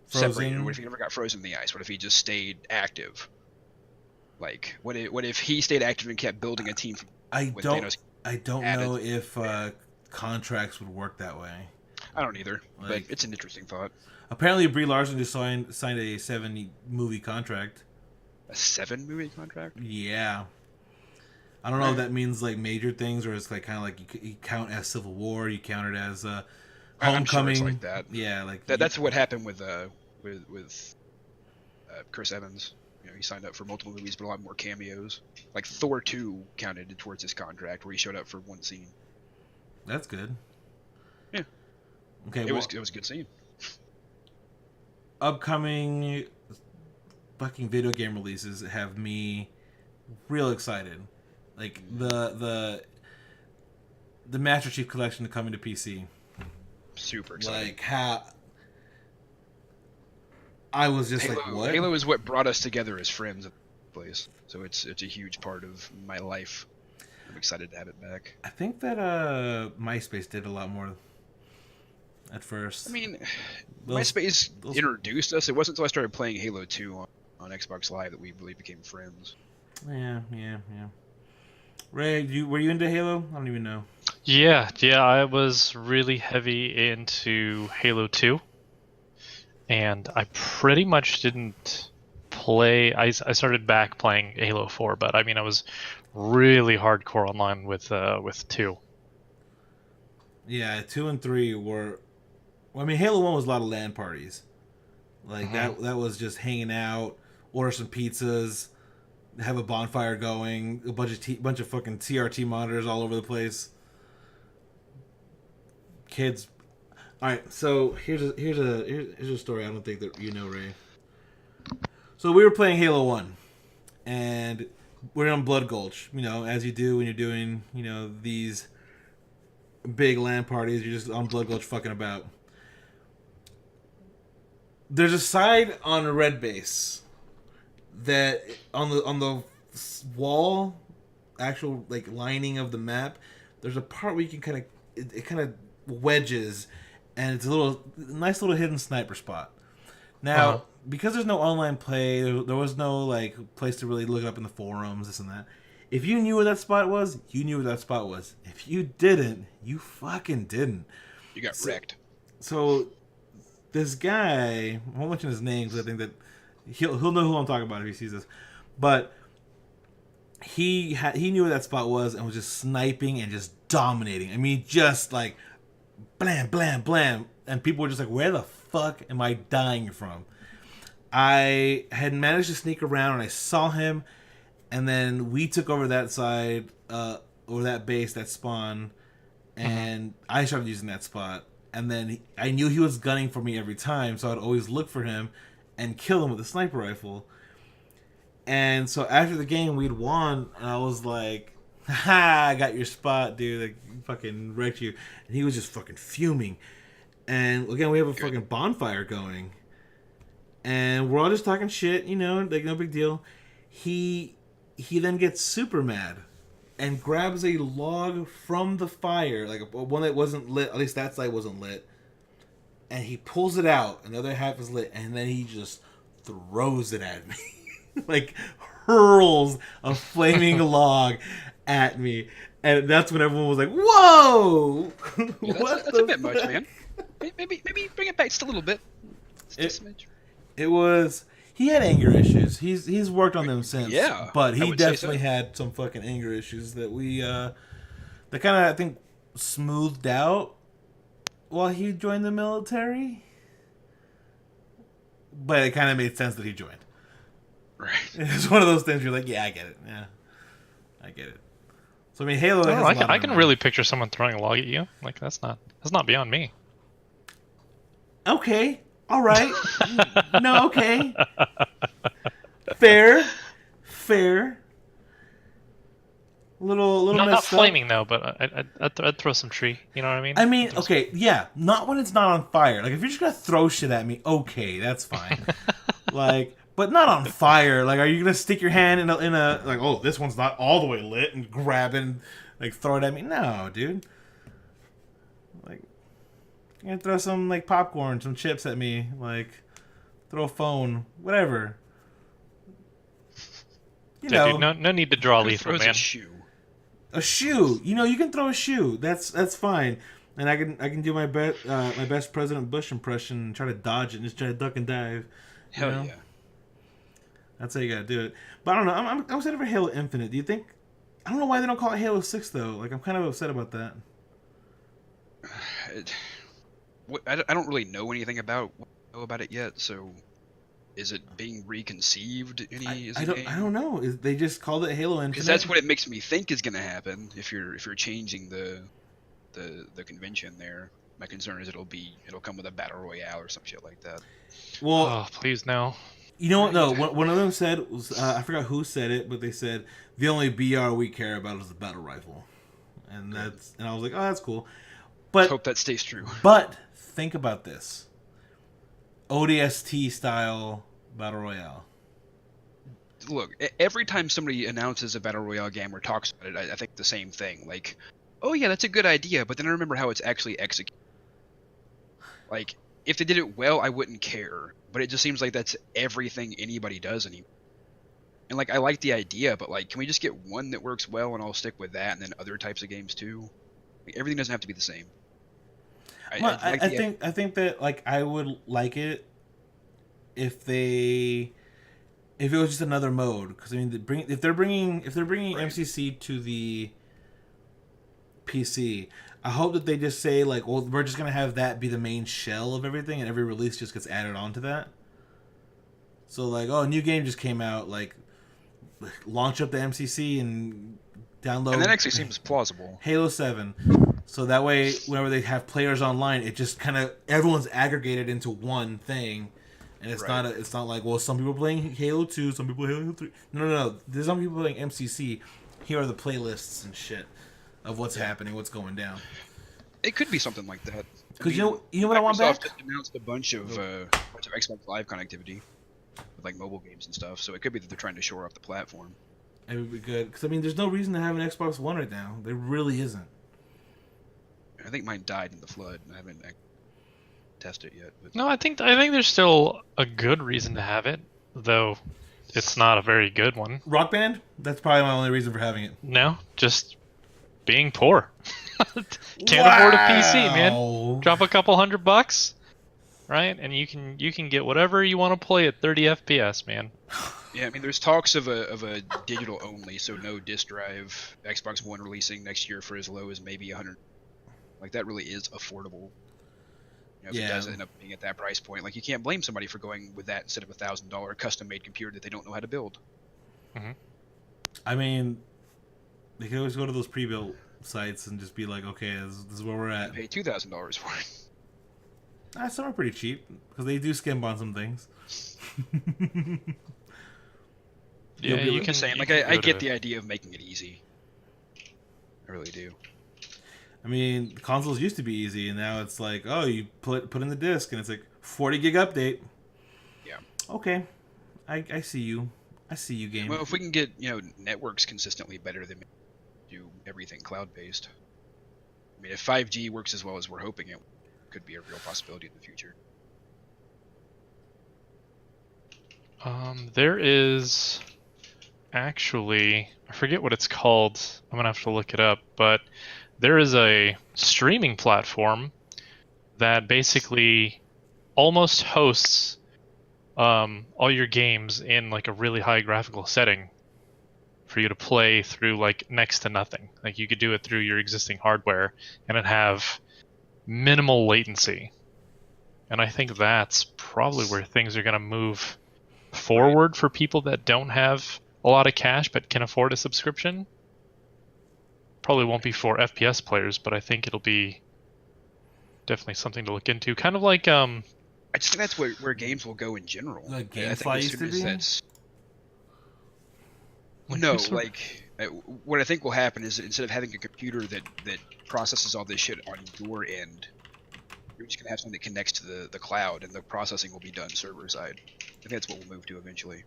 separated? What if he never got frozen in the ice? What if he just stayed active? Like, what if he stayed active and kept building a team? I don't know if contracts would work that way. I don't either, but it's an interesting thought. Apparently, Brie Larson just signed a 7-movie contract. A 7-movie contract? Yeah. I don't know if that means like major things, or it's like kind of like you count as Civil War, you count it as Homecoming. I'm sure it's like that. Yeah, like that's what happened with Chris Evans. You know, he signed up for multiple movies, but a lot more cameos. Like Thor 2 counted towards his contract, where he showed up for one scene. That's good. Yeah. Okay. It was a good scene. Upcoming fucking video game releases have me real excited. Like the Master Chief Collection coming to PC. Super excited. Like how I was just Halo, like, what? Halo is what brought us together as friends at the place. So it's a huge part of my life. I'm excited to have it back. I think that MySpace did a lot more at first. I mean, MySpace introduced us. It wasn't until I started playing Halo 2 on Xbox Live that we really became friends. Yeah. Ray, were you into Halo? I don't even know. Yeah, I was really heavy into Halo 2. And I pretty much didn't play... I started back playing Halo 4, but I mean, I was really hardcore online with 2. Yeah, 2 and 3 were... Well, I mean, Halo 1 was a lot of LAN parties. Like, that was just hanging out, order some pizzas, have a bonfire going, a bunch of fucking CRT monitors all over the place. Kids... Alright, so here's a story I don't think that you know, Ray. So we were playing Halo 1, and we're on Blood Gulch, you know, as you do when you're doing, you know, these big LAN parties, you're just on Blood Gulch fucking about. There's a side on a red base that on the wall, actual like lining of the map, there's a part where you can it kind of wedges, and it's a nice little hidden sniper spot. Now, because there's no online play, there was no like place to really look it up in the forums, this and that. If you knew where that spot was, you knew where that spot was. If you didn't, you fucking didn't. You got wrecked. So this guy, I won't mention his name because I think that he'll know who I'm talking about if he sees this. But he knew where that spot was and was just sniping and just dominating. I mean, just like blam, blam, blam. And people were just like, where the fuck am I dying from? I had managed to sneak around and I saw him, and then we took over that side, or that base, that spawn, and I started using that spot. And then I knew he was gunning for me every time, so I'd always look for him and kill him with a sniper rifle. And so after the game, we'd won, and I was like, ha, I got your spot, dude. Like, fucking wrecked you. And he was just fucking fuming. And again, we have a fucking bonfire going. And we're all just talking shit, you know, like no big deal. He then gets super mad and grabs a log from the fire, like one that wasn't lit, at least that side wasn't lit. And he pulls it out, and the other half is lit, and then he just throws it at me. Like, hurls a flaming log at me. And that's when everyone was like, whoa! Yeah, that's a bit much, man. Maybe bring it back just a little bit. It was... He had anger issues. He's worked on them since. Yeah, But he definitely had some fucking anger issues that that kind of, I think, smoothed out while he joined the military. But it kind of made sense that he joined. Right. It's one of those things you're like, yeah, I get it. Yeah, I get it. So I mean, Halo. I can really picture someone throwing a log at you. Like that's not beyond me. Okay. All right. No. Okay. Fair. Little. Not flaming though, but I'd throw some tree. You know what I mean? I mean, okay, yeah. Not when it's not on fire. Like if you're just gonna throw shit at me, okay, that's fine. Like. But not on fire. Like, are you gonna stick your hand in a like? Oh, this one's not all the way lit, and grab it and like throw it at me? No, dude. Like, you're gonna throw some like popcorn, some chips at me. Like, throw a phone, whatever. You know, dude, no need to draw lethal, man. A shoe. A shoe. You know, you can throw a shoe. That's fine. And I can do my best President Bush impression and try to dodge it and just try to duck and dive. Hell know? Yeah. That's how you gotta do it. But I don't know. I'm excited for Halo Infinite. Do you think? I don't know why they don't call it Halo 6 though. Like I'm kind of upset about that. I don't really know anything about it yet. So, is it being reconceived? I don't know. They just called it Halo Infinite? Because that's what it makes me think is gonna happen if you're changing the convention there. My concern is it'll come with a battle royale or some shit like that. Well, oh please no. You know what? No, one of them said was I forgot who said it, but they said the only BR we care about is the battle rifle, and I was like, oh, that's cool. But let's hope that stays true. But think about this: ODST style battle royale. Look, every time somebody announces a battle royale game or talks about it, I think the same thing. Like, oh yeah, that's a good idea, but then I remember how it's actually executed. Like, if they did it well, I wouldn't care. But it just seems like that's everything anybody does anymore. And like, I like the idea, but like, can we just get one that works well and I'll stick with that, and then other types of games too? Like, everything doesn't have to be the same. I think that like I would like it if it was just another mode, because I mean if they're bringing right. MCC to the PC, I hope that they just say like, well, we're just gonna have that be the main shell of everything, and every release just gets added onto that. So like, oh, a new game just came out, like launch up the MCC and download. And that actually seems plausible. Halo 7. So that way, whenever they have players online, it just kind of everyone's aggregated into one thing, and it's right. it's not like, well, some people are playing Halo 2, some people Halo 3. No. There's some people playing MCC. Here are the playlists and shit of what's happening, what's going down. It could be something like that. Because you know what I want back? Microsoft announced a bunch of Xbox Live connectivity with like mobile games and stuff, so it could be that they're trying to shore up the platform. It would be good, because I mean, there's no reason to have an Xbox One right now. There really isn't. I think mine died in the flood. I haven't tested it yet. But... No, I think there's still a good reason to have it, though it's not a very good one. Rock Band? That's probably my only reason for having it. No, just being poor. Can't afford a PC, man. Drop a couple $100, right? And you can get whatever you want to play at 30 FPS, man. Yeah, I mean, there's talks of a digital only, so no disk drive Xbox One releasing next year for as low as maybe 100. Like that really is affordable. If it Yeah. does end up being at that price point, like you can't blame somebody for going with that instead of $1,000 custom-made computer that they don't know how to build. Mm-hmm. I mean, they could always go to those pre-built sites and just be like, okay, this is where we're at. Pay $2,000 for it. Some are pretty cheap because they do skimp on some things. Yeah, be you like- can. Saying, you like can I go get to- the idea of making it easy. I really do. I mean, consoles used to be easy, and now it's like, oh, you put in the disc, and it's like 40 gig update. Yeah. Okay, I see you. I see you, game. Well, if we can get networks consistently better, than do everything cloud-based. I mean, if 5G works as well as we're hoping it could be a real possibility in the future. There is actually, I forget what it's called. I'm gonna have to look it up, but there is a streaming platform that basically almost hosts all your games in like a really high graphical setting for you to play through like next to nothing. Like you could do it through your existing hardware and it'd have minimal latency. And I think that's probably where things are going to move forward for people that don't have a lot of cash but can afford a subscription. Probably won't be for FPS players, but I think it'll be definitely something to look into. Kind of like I just think that's where games will go in general. Like I think GameFly as used soon to as be? that's- Like No, who sort- like what I think will happen is that instead of having a computer that processes all this shit on your end, you're just gonna have something that connects to the cloud, and the processing will be done server side. I think that's what we'll move to eventually.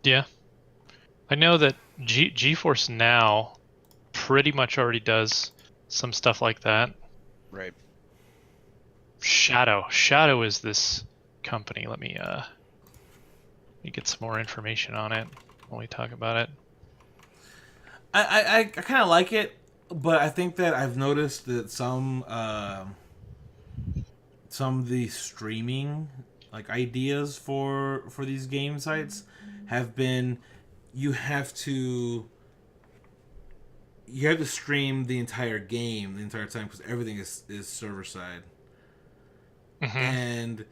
Yeah. I know that GeForce Now pretty much already does some stuff like that. Right. Shadow is this company. Let me get some more information on it when we talk about it. I kind of like it, but I think that I've noticed that some of the streaming like ideas for these game sites have been you have to stream the entire game the entire time because everything is server side. Mm-hmm. And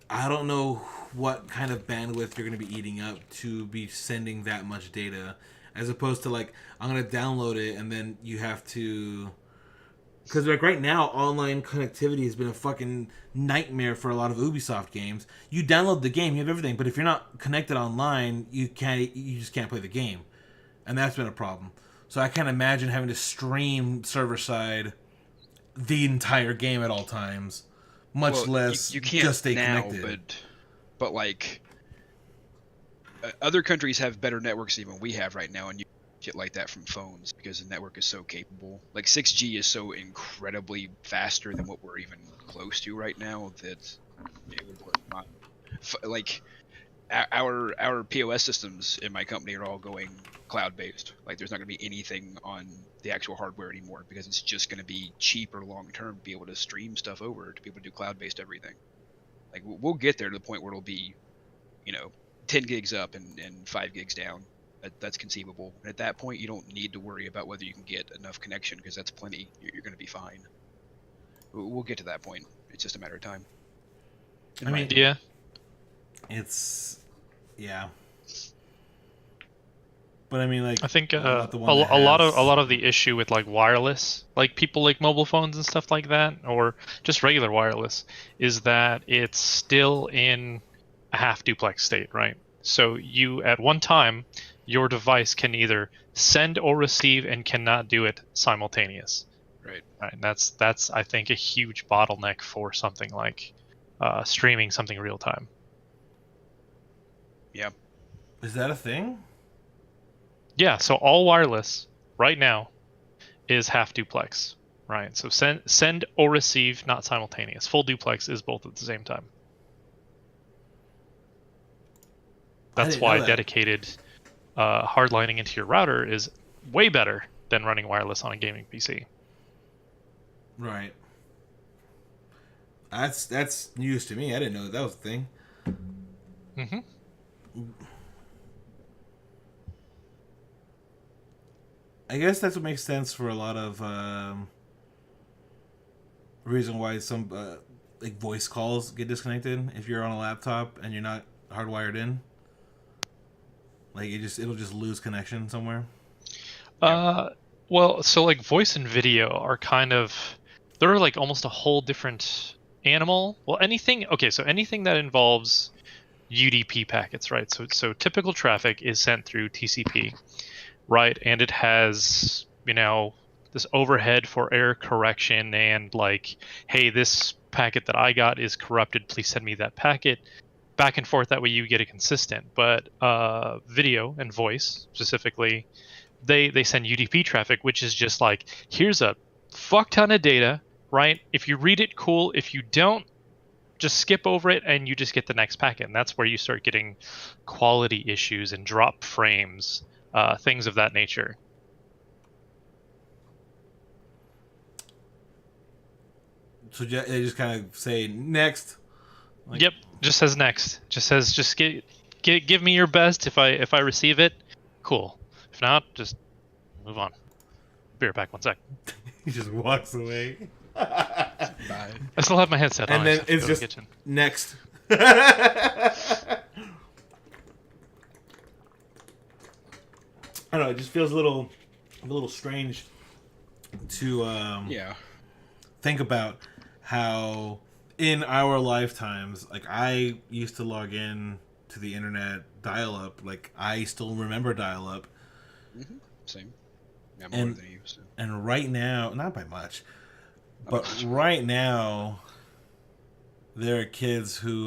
I don't know what kind of bandwidth you're going to be eating up to be sending that much data, as opposed to like I'm going to download it and then you have to, because like right now online connectivity has been a fucking nightmare for a lot of Ubisoft games. You download the game, you have everything, but if you're not connected online, you just can't play the game, and that's been a problem. So I can't imagine having to stream server side the entire game at all times, much Well, less you can't just stay now, connected. but like other countries have better networks than even we have right now, and you get like that from phones because the network is so capable. Like 6G is so incredibly faster than what we're even close to right now that it would work fine. Like our POS systems in my company are all going cloud-based. Like there's not going to be anything on the actual hardware anymore because it's just going to be cheaper long-term to be able to stream stuff over, to be able to do cloud-based everything. Like we'll get there to the point where it'll be, 10 gigs up and 5 gigs down. That's conceivable. And at that point, you don't need to worry about whether you can get enough connection because that's plenty. You're going to be fine. We'll get to that point. It's just a matter of time. I mean, Yeah. it's yeah. But I mean, like I think I'm a not the one that lot has- of the issue with like wireless, like people like mobile phones and stuff like that, or just regular wireless, is that it's still in a half duplex state, right? So you at one time, your device can either send or receive and cannot do it simultaneous. Right. Right. And that's I think a huge bottleneck for something like streaming something real time. Yeah. Is that a thing? Yeah, so all wireless right now is half duplex, right? So send or receive, not simultaneous. Full duplex is both at the same time. That's didn't know why that. dedicated hardlining into your router is way better than running wireless on a gaming PC. Right. That's news to me. I didn't know that was a thing. Mm-hmm. I guess that's what makes sense for a lot of reason why some like voice calls get disconnected if you're on a laptop and you're not hardwired in. Like it'll just lose connection somewhere. Well, so like voice and video are kind of they're like almost a whole different animal. Well, anything that involves UDP packets, right? So typical traffic is sent through TCP, right? And it has, this overhead for error correction and like, hey, this packet that I got is corrupted. Please send me that packet. Back and forth. That way you get it consistent. But video and voice specifically, they send UDP traffic, which is just like, here's a fuck ton of data, right? If you read it, cool. If you don't, just skip over it and you just get the next packet. And that's where you start getting quality issues and drop frames, things of that nature. So they just kind of say next. Like, yep, just says next. Just says give me your best. If I receive it, cool. If not, just move on. Be right back. 1 sec. He just walks away. Bye. I still have my headset on. And then it's just kitchen. Next. I don't know. It just feels a little strange to think about how in our lifetimes, like I used to log in to the internet dial-up. Like I still remember dial-up. Mm-hmm. Same. Yeah, more than you used to. And right now, not by much, but right now, there are kids who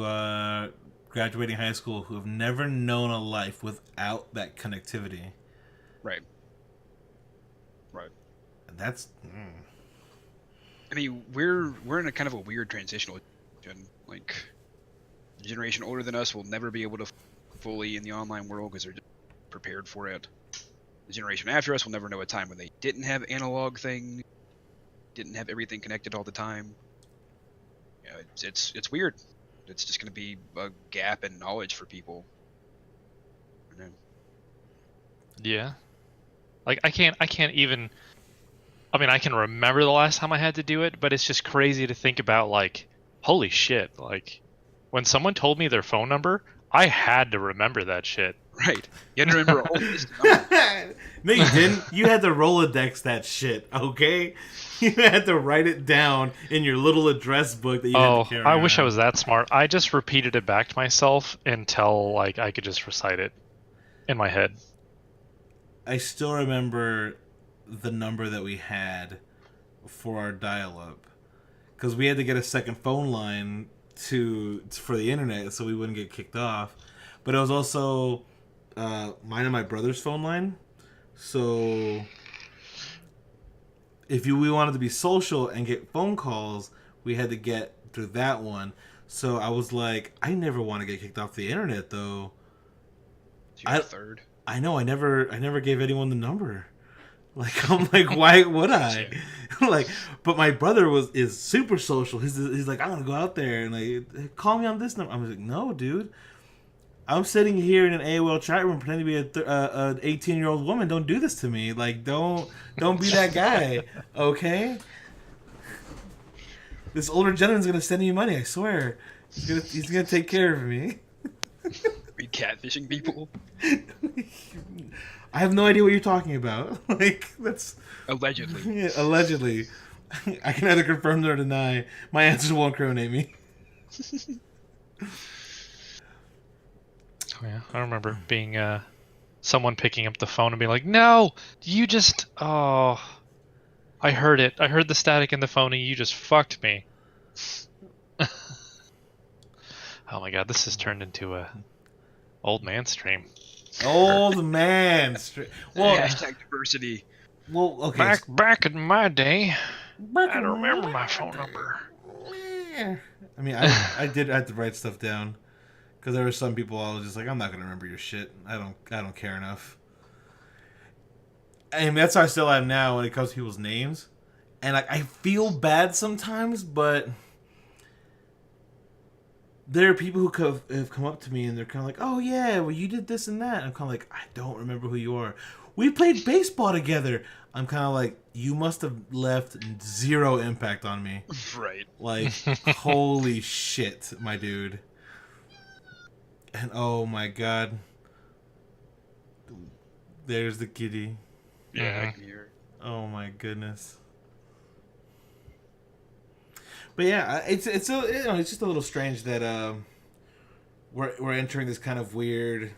graduating high school who have never known a life without that connectivity. Right. And that's. I mean, we're in a kind of a weird transitional generation. Like, the generation older than us will never be able to fully in the online world because they're just prepared for it. The generation after us will never know a time when they didn't have analog things, didn't have everything connected all the time. Yeah, it's weird. It's just going to be a gap in knowledge for people. Yeah. Like I can't even. I mean, I can remember the last time I had to do it, but it's just crazy to think about. Like, holy shit! Like, when someone told me their phone number, I had to remember that shit. Right. You had to remember all this number. No, you didn't. You had to Rolodex that shit, okay? You had to write it down in your little address book that you had to carry I wish I around. was that smart. I just repeated it back to myself until like I could just recite it in my head. I still remember the number that we had for our dial-up because we had to get a second phone line for the internet so we wouldn't get kicked off. But it was also mine and my brother's phone line. So if we wanted to be social and get phone calls, we had to get through that one. So I was like, I never want to get kicked off the internet though. You're third. I know. I never gave anyone the number. Like I'm like, why would I? Like, but my brother is super social. He's like, I'm gonna go out there and like call me on this number. I'm like, no, dude. I'm sitting here in an AOL chat room pretending to be a 18-year-old woman. Don't do this to me. Like, don't be that guy. Okay. This older gentleman's gonna send me money. I swear. He's gonna take care of me. Are you catfishing people? I have no idea what you're talking about. Like, that's... Allegedly. Yeah, allegedly. I can neither confirm nor deny. My answers won't incriminate me. Oh yeah, I remember being someone picking up the phone and being like, "No, you just I heard it. I heard the static in the phone and you just fucked me." Oh my god, this has turned into a old man stream. Old man. Well, hashtag diversity. Well, okay. Back in my day, I don't remember my phone number. I mean, I did have to write stuff down because there were some people I was just like, I'm not gonna remember your shit. I don't care enough. And that's how I still am now when it comes to people's names. And like, I feel bad sometimes, but there are people who have come up to me and they're kind of like, "Oh yeah, well you did this and that." I'm kind of like, "I don't remember who you are. We played baseball together." I'm kind of like, "You must have left zero impact on me." Right. Like, holy shit, my dude. And oh my god, there's the kitty. Yeah, I can hear it. Oh my goodness. But yeah, it's just a little strange that we're entering this kind of weird,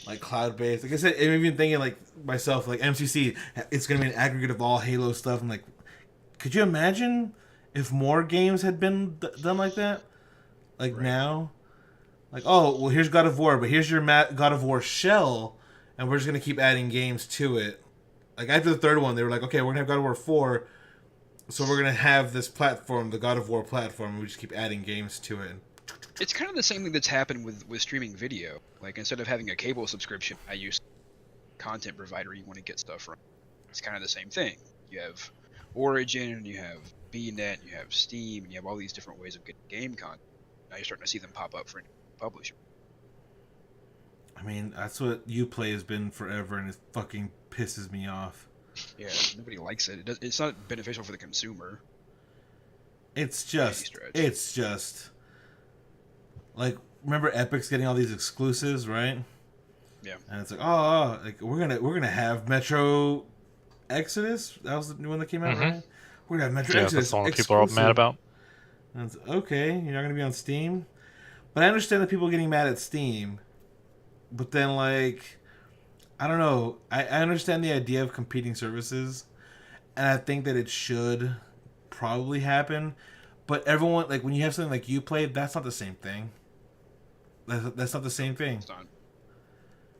like, cloud based. Like I said, I'm even thinking like myself, like MCC, it's gonna be an aggregate of all Halo stuff. I'm like, could you imagine if more games had been done like that? Like now, like, oh well, here's God of War, but here's your God of War shell, and we're just gonna keep adding games to it. Like after the third one, they were like, okay, we're gonna have God of War 4. So we're going to have this platform, the God of War platform, and we just keep adding games to it. It's kind of the same thing that's happened with streaming video. Like, instead of having a cable subscription, I use content provider you want to get stuff from. It's kind of the same thing. You have Origin, you have BNet, you have Steam, and you have all these different ways of getting game content. Now you're starting to see them pop up for any publisher. I mean, that's what Uplay has been forever, and it fucking pisses me off. Yeah, nobody likes it. It's not beneficial for the consumer. It's just like, remember Epic's getting all these exclusives, right? Yeah. And it's like, like we're gonna have Metro Exodus. That was the new one that came out, right? We're gonna have Metro Exodus. That's the one people are all mad about. And it's okay. You're not gonna be on Steam, but I understand that people are getting mad at Steam. But then, like, I don't know. I understand the idea of competing services, and I think that it should probably happen. But everyone, like, when you have something like Uplay, that's not the same thing. That's not the same thing. It's not.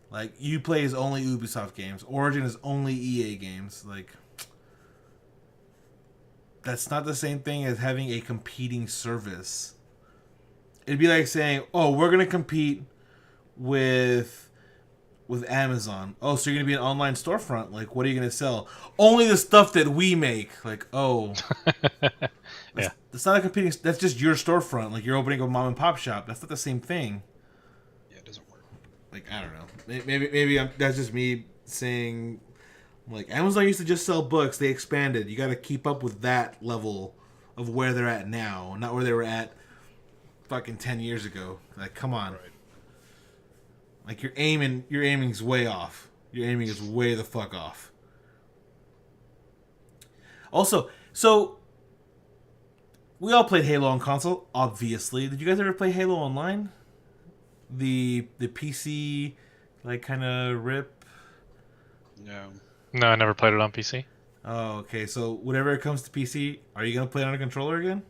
Like, Uplay is only Ubisoft games. Origin is only EA games. Like, that's not the same thing as having a competing service. It'd be like saying, "Oh, we're gonna compete with Amazon. Oh, so you're gonna be an online storefront. Like, what are you gonna sell? Only the stuff that we make." Like, oh, that's not a competing. That's just your storefront. Like, you're opening a mom and pop shop. That's not the same thing. Yeah, it doesn't work. Like, I don't know. Maybe that's just me saying, like, Amazon used to just sell books. They expanded. You got to keep up with that level of where they're at now, not where they were at fucking 10 years ago. Like, come on. Right. Like, your aiming's way off. Your aiming is way the fuck off. Also, so we all played Halo on console, obviously. Did you guys ever play Halo Online? The PC, like, kind of rip? No. No, I never played it on PC. Oh, okay. So whenever it comes to PC, are you gonna play it on a controller again?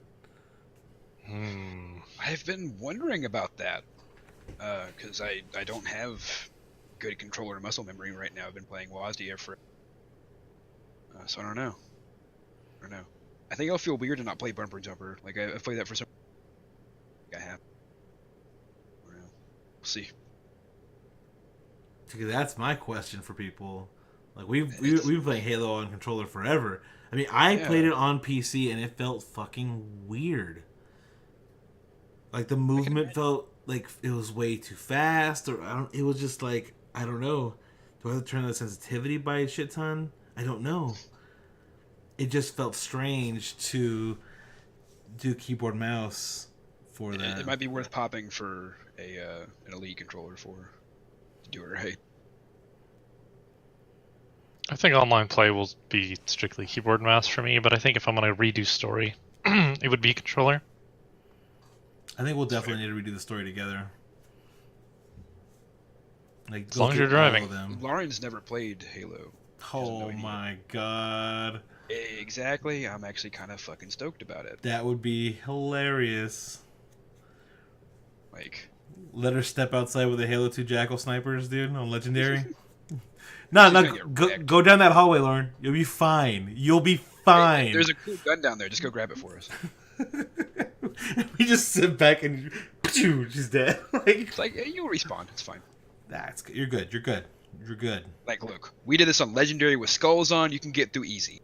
I've been wondering about that. Because I don't have good controller muscle memory right now. I've been playing WASD for... so I don't know. I think I'll feel weird to not play Bumper Jumper. Like, I've played that for some... I have. I don't know. We'll see. That's my question for people. Like, we've been playing Halo on controller forever. I mean, I played it on PC and it felt fucking weird. Like, the movement felt like it was way too fast, or it was just like, I don't know. Do I have to turn the sensitivity by a shit ton? I don't know. It just felt strange to do keyboard mouse for that. It might be worth popping for an Elite controller to do it right. I think online play will be strictly keyboard and mouse for me, but I think if I'm going to redo story, it would be controller. I think we'll definitely need to redo the story together. Like, as long as you're driving. Lauren's never played Halo. Oh my god. Exactly. I'm actually kind of fucking stoked about it. That would be hilarious. Like, let her step outside with the Halo 2 Jackal snipers, dude, on Legendary. No, go down that hallway, Lauren. You'll be fine. You'll be fine. Hey, there's a cool gun down there. Just go grab it for us. We just sit back and she's dead. It's like, hey, you'll respawn. It's fine. That's good. You're good. You're good. Like, look, we did this on Legendary with skulls on. You can get through easy.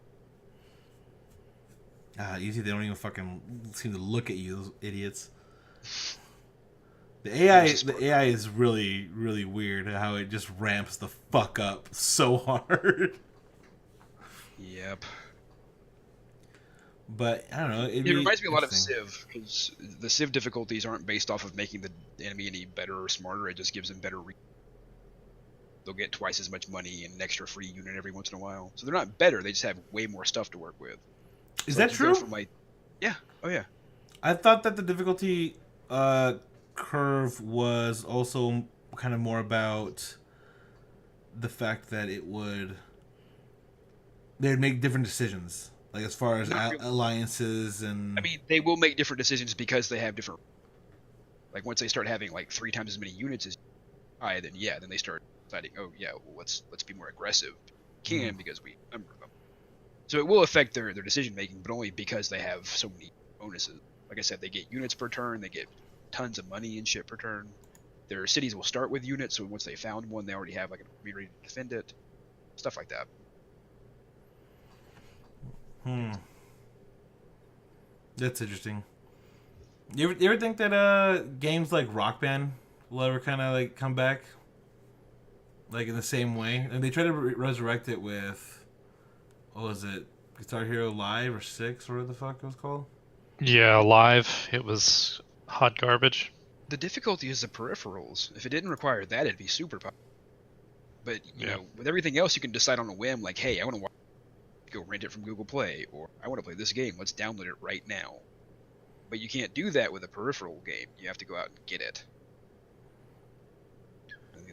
Easy. They don't even fucking seem to look at you, those idiots. The AI is really, really weird. How it just ramps the fuck up so hard. Yep. But I don't know. It reminds me a lot of Civ, because the Civ difficulties aren't based off of making the enemy any better or smarter. It just gives them better. They'll get twice as much money and an extra free unit every once in a while. So they're not better. They just have way more stuff to work with. Is that true? Yeah. Oh yeah. I thought that the difficulty curve was also kind of more about the fact that they'd make different decisions. Like as far as alliances and... I mean, they will make different decisions because they have different... Like, once they start having, like, 3 times as many units as I, then they start deciding, oh, yeah, well, let's be more aggressive. Because we number them. So it will affect their decision-making, but only because they have so many bonuses. Like I said, they get units per turn, they get tons of money and shit per turn. Their cities will start with units, so once they found one, they already have, like, a be ready to defend it. Stuff like that. That's interesting. You ever think that games like Rock Band will ever kind of like come back, like in the same way? And they try to resurrect it with, what was it, Guitar Hero Live or 6 or what the fuck it was called? Yeah, Live. It was hot garbage. The difficulty is the peripherals. If it didn't require that, it'd be super popular. But you know, with everything else, you can decide on a whim. Like, hey, I want to go rent it from Google Play, or I want to play this game. Let's download it right now. But you can't do that with a peripheral game. You have to go out and get it.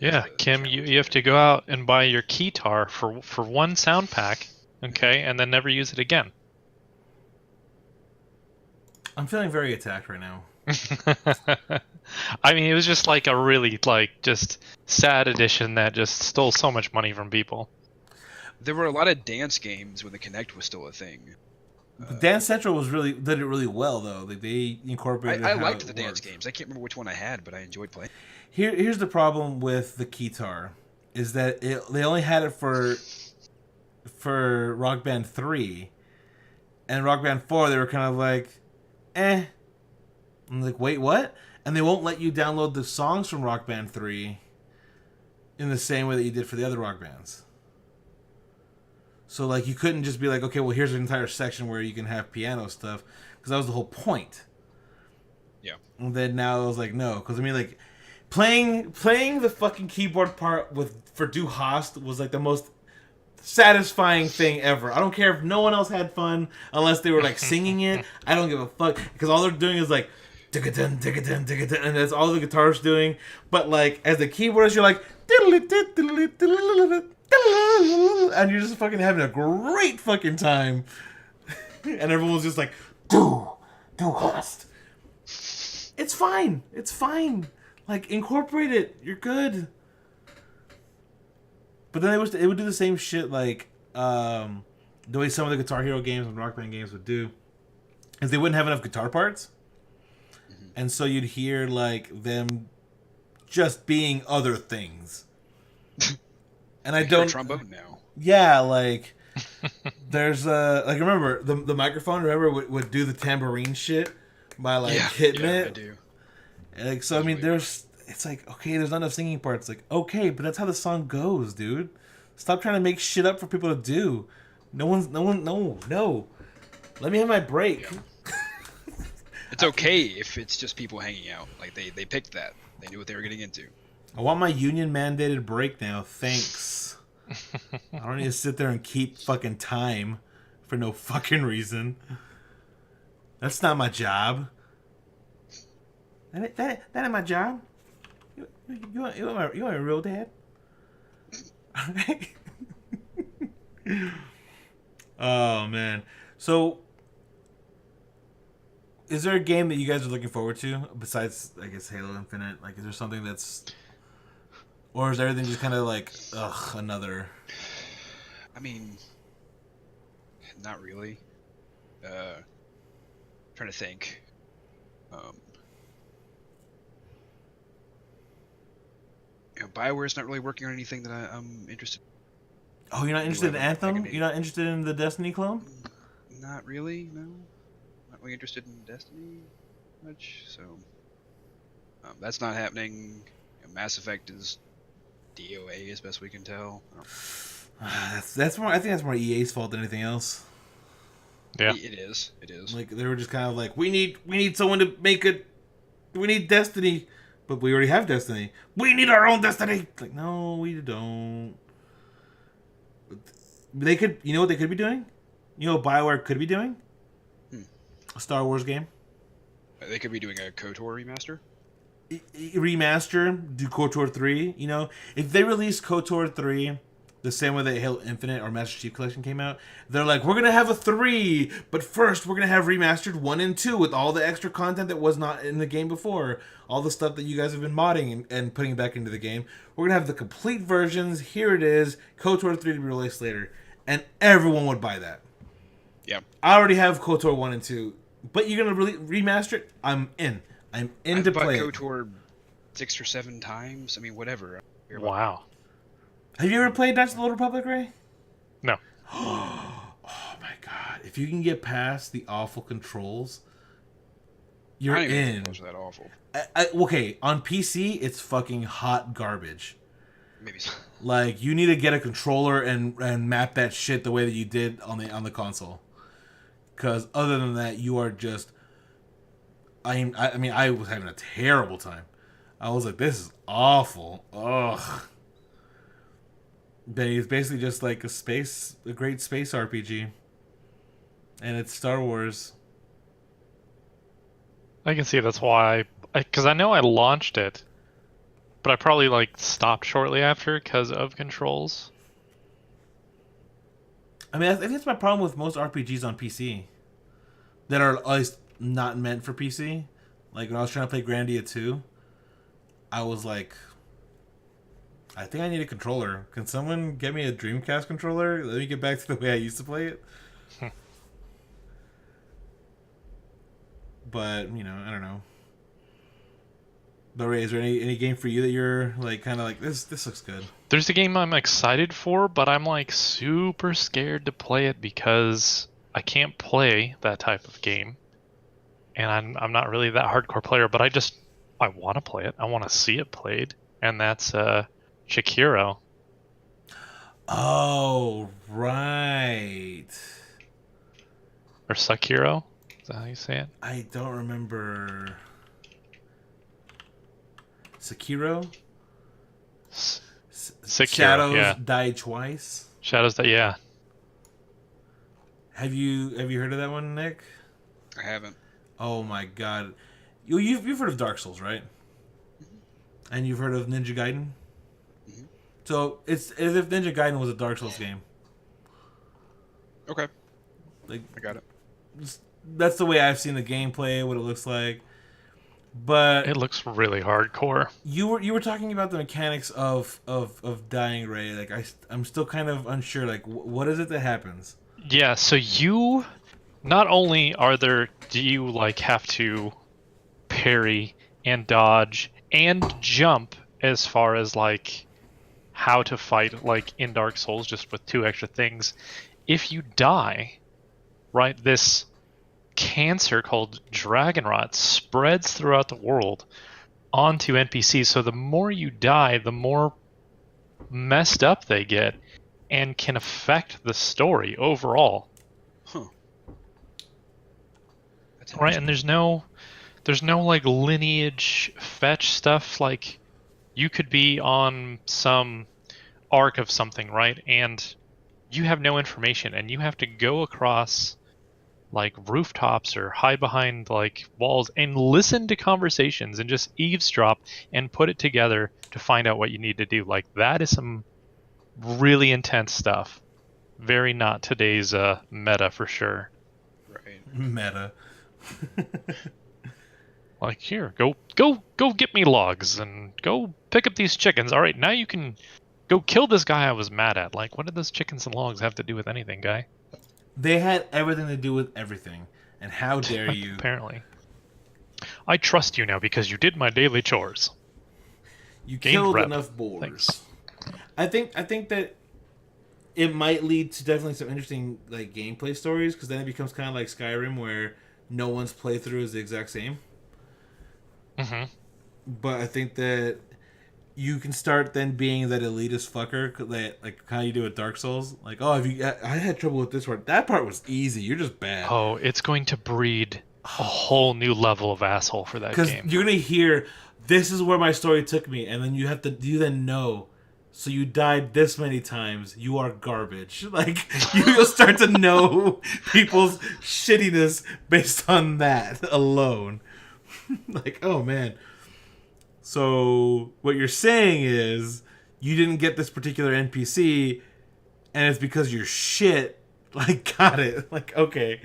Yeah, Kim, you have to go out and buy your keytar for one sound pack, okay, and then never use it again. I'm feeling very attacked right now. I mean, it was just like a really just sad edition that just stole so much money from people. There were a lot of dance games when the Kinect was still a thing. Dance Central did it really well though. They incorporated. I liked the dance games. I can't remember which one I had, but I enjoyed playing. Here's the problem with the keytar, is that they only had it for Rock Band 3, and Rock Band 4 they were kind of like, eh. I'm like, wait, what? And they won't let you download the songs from Rock Band 3 in the same way that you did for the other Rock Bands. So, like, you couldn't just be like, okay, well, here's an entire section where you can have piano stuff, because that was the whole point. Yeah. And then now I was like, no, because I mean, like, playing the fucking keyboard part for Du Hast was like the most satisfying thing ever. I don't care if no one else had fun, unless they were like singing it. I don't give a fuck, because all they're doing is like, digga-dun, digga-dun, digga-dun, and that's all the guitar's doing. But like, as the keyboardist, you're like, and you're just fucking having a great fucking time. And everyone's just like, Du Hast. It's fine. It's fine. Like, incorporate it. You're good. But then it would do the same shit like the way some of the Guitar Hero games and Rock Band games would do, is they wouldn't have enough guitar parts. And so you'd hear like them just being other things. And I don't trombone now. Yeah, like there's like, remember the microphone, would do the tambourine shit by like hitting it. I do. And, like, so I mean, it's like, okay, there's not enough singing parts. Like, okay, but that's how the song goes, dude. Stop trying to make shit up for people to do. No. Let me have my break. Yeah. It's okay if it's just people hanging out. Like, they picked that. They knew what they were getting into. I want my union mandated break now. Thanks. I don't need to sit there and keep fucking time for no fucking reason. That's not my job. That ain't my job. You want my real dad? Oh man. So, is there a game that you guys are looking forward to besides, I guess, Halo Infinite? Like, is there something that's, or is everything just kind of like, ugh, another? I mean, not really. Trying to think. BioWare's not really working on anything that I'm interested in. Oh, you're not interested in Anthem? You're not interested in the Destiny clone? Not really, no. Not really interested in Destiny much, so... That's not happening. Mass Effect is DOA as best we can tell. That's more. I think that's more EA's fault than anything else. Yeah. It is. Like they were just kind of like, we need someone to make it. We need Destiny, but we already have Destiny. We need our own Destiny. Like, no, we don't. They could. You know what they could be doing? You know what BioWare could be doing? A Star Wars game. They could be doing a KOTOR remaster. Remaster, do KOTOR 3. You know, if they release KOTOR 3 the same way that Halo Infinite or Master Chief Collection came out, they're like, we're gonna have a 3, but first we're gonna have remastered 1 and 2 with all the extra content that was not in the game before, all the stuff that you guys have been modding and putting back into the game. We're gonna have the complete versions. Here it is, KOTOR 3 to be released later, and everyone would buy that. Yeah, I already have KOTOR 1 and 2, but you're gonna remaster it. I'm in. I'm in to play it. KOTOR 6 or 7 times. I mean, whatever. Wow. Have you ever played Knights of the Old Republic, Ray? No. Oh my god! If you can get past the awful controls, you're I don't even in. think those are that awful. Okay, on PC, it's fucking hot garbage. Maybe so. Like you need to get a controller and map that shit the way that you did on the console. Because other than that, you are just. I mean, I was having a terrible time. I was like, this is awful. Ugh. But it's basically just like a great space RPG. And it's Star Wars. I can see that's why, because I know I launched it, but I probably like stopped shortly after because of controls. I mean, I think that's my problem with most RPGs on PC that are at least not meant for PC. Like when I was trying to play Grandia 2, I was like, I think I need a controller. Can someone get me a Dreamcast controller? Let me get back to the way I used to play it. But, you know, I don't know. But Ray, is there any game for you that you're like kind of like this looks good? There's a game I'm excited for, but I'm like super scared to play it because I can't play that type of game. And I'm not really that hardcore player, but I want to play it. I want to see it played. And that's Shakiro. Oh, right. Or Sakiro? Is that how you say it? I don't remember. Sekiro? Sekiro, Shadows yeah. Die Twice. Shadows that, yeah. Have you heard of that one, Nick? I haven't. Oh my god. You've heard of Dark Souls, right? Mm-hmm. And you've heard of Ninja Gaiden? Mm-hmm. So it's as if Ninja Gaiden was a Dark Souls game. Okay. Like I got it. That's the way I've seen the gameplay, what it looks like. But It looks really hardcore. you were talking about the mechanics of dying, Ray. Like I'm still kind of unsure. Like what is it that happens? Yeah, so you not only do you like have to parry and dodge and jump as far as like how to fight like in Dark Souls just with 2 extra things. If you die, right, this cancer called dragon rot spreads throughout the world onto NPCs. So the more you die, the more messed up they get and can affect the story overall. Huh. That's Right, and there's no like lineage fetch stuff. Like you could be on some arc of something, right, and you have no information and you have to go across like rooftops or hide behind like walls and listen to conversations and just eavesdrop and put it together to find out what you need to do. Like that is some really intense stuff. Very not today's meta for sure. right. Meta. Like here, go get me logs and go pick up these chickens. All right, now you can go kill this guy I was mad at. Like, what did those chickens and logs have to do with anything, guy? They had everything to do with everything. And how dare you? Apparently. I trust you now because you did my daily chores. You Gained killed rep. enough boars. Thanks. I think that it might lead to definitely some interesting like gameplay stories, because then it becomes kind of like Skyrim, where no one's playthrough is the exact same. Mm-hmm. but I think that you can start then being that elitist fucker that like how you do with Dark Souls. Like, oh, I had trouble with this part. That part was easy. You're just bad. Oh, it's going to breed a whole new level of asshole for that Because game. you're gonna hear, this is where my story took me, and then you then know. So you died this many times. You are garbage. Like you'll start to know people's shittiness based on that alone. Like, oh man. So what you're saying is you didn't get this particular NPC, and it's because you're shit. Like, got it. Like, okay.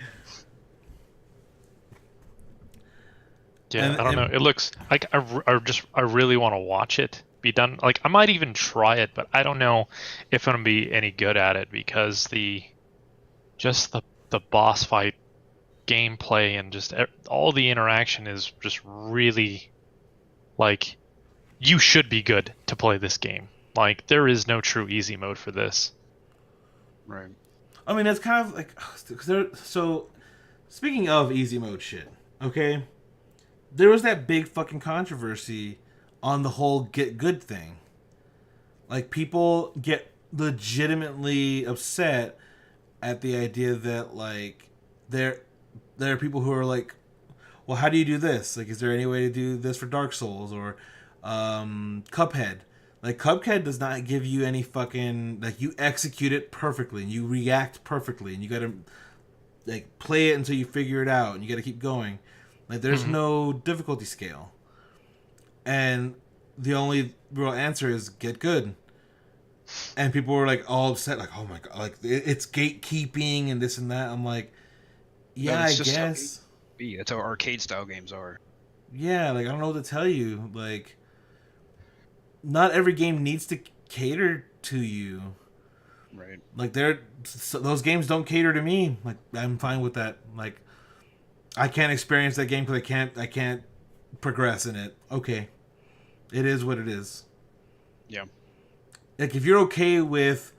Yeah, I don't know. It looks like I really want to watch it be done. Like, I might even try it, but I don't know if I'm gonna be any good at it because the boss fight gameplay and just all the interaction is just really like, you should be good to play this game. Like, there is no true easy mode for this. Right. I mean, it's kind of like, so speaking of easy mode shit, okay, there was that big fucking controversy on the whole get good thing. Like, people get legitimately upset at the idea that, like, there are people who are like, well, how do you do this? Like, is there any way to do this for Dark Souls or Cuphead? Like, Cuphead does not give you any fucking, like, you execute it perfectly and you react perfectly and you gotta, like, play it until you figure it out and you gotta keep going. Like, there's no difficulty scale. And the only real answer is get good. And people were, like, all upset, like, oh my god, like, it's gatekeeping and this and that. I'm like, yeah, I guess. That's how arcade style games are. Yeah, like, I don't know what to tell you. Like, not every game needs to cater to you. Right. Like, those games don't cater to me. Like, I'm fine with that. Like, I can't experience that game because I can't progress in it. Okay. It is what it is. Yeah. Like, if you're okay with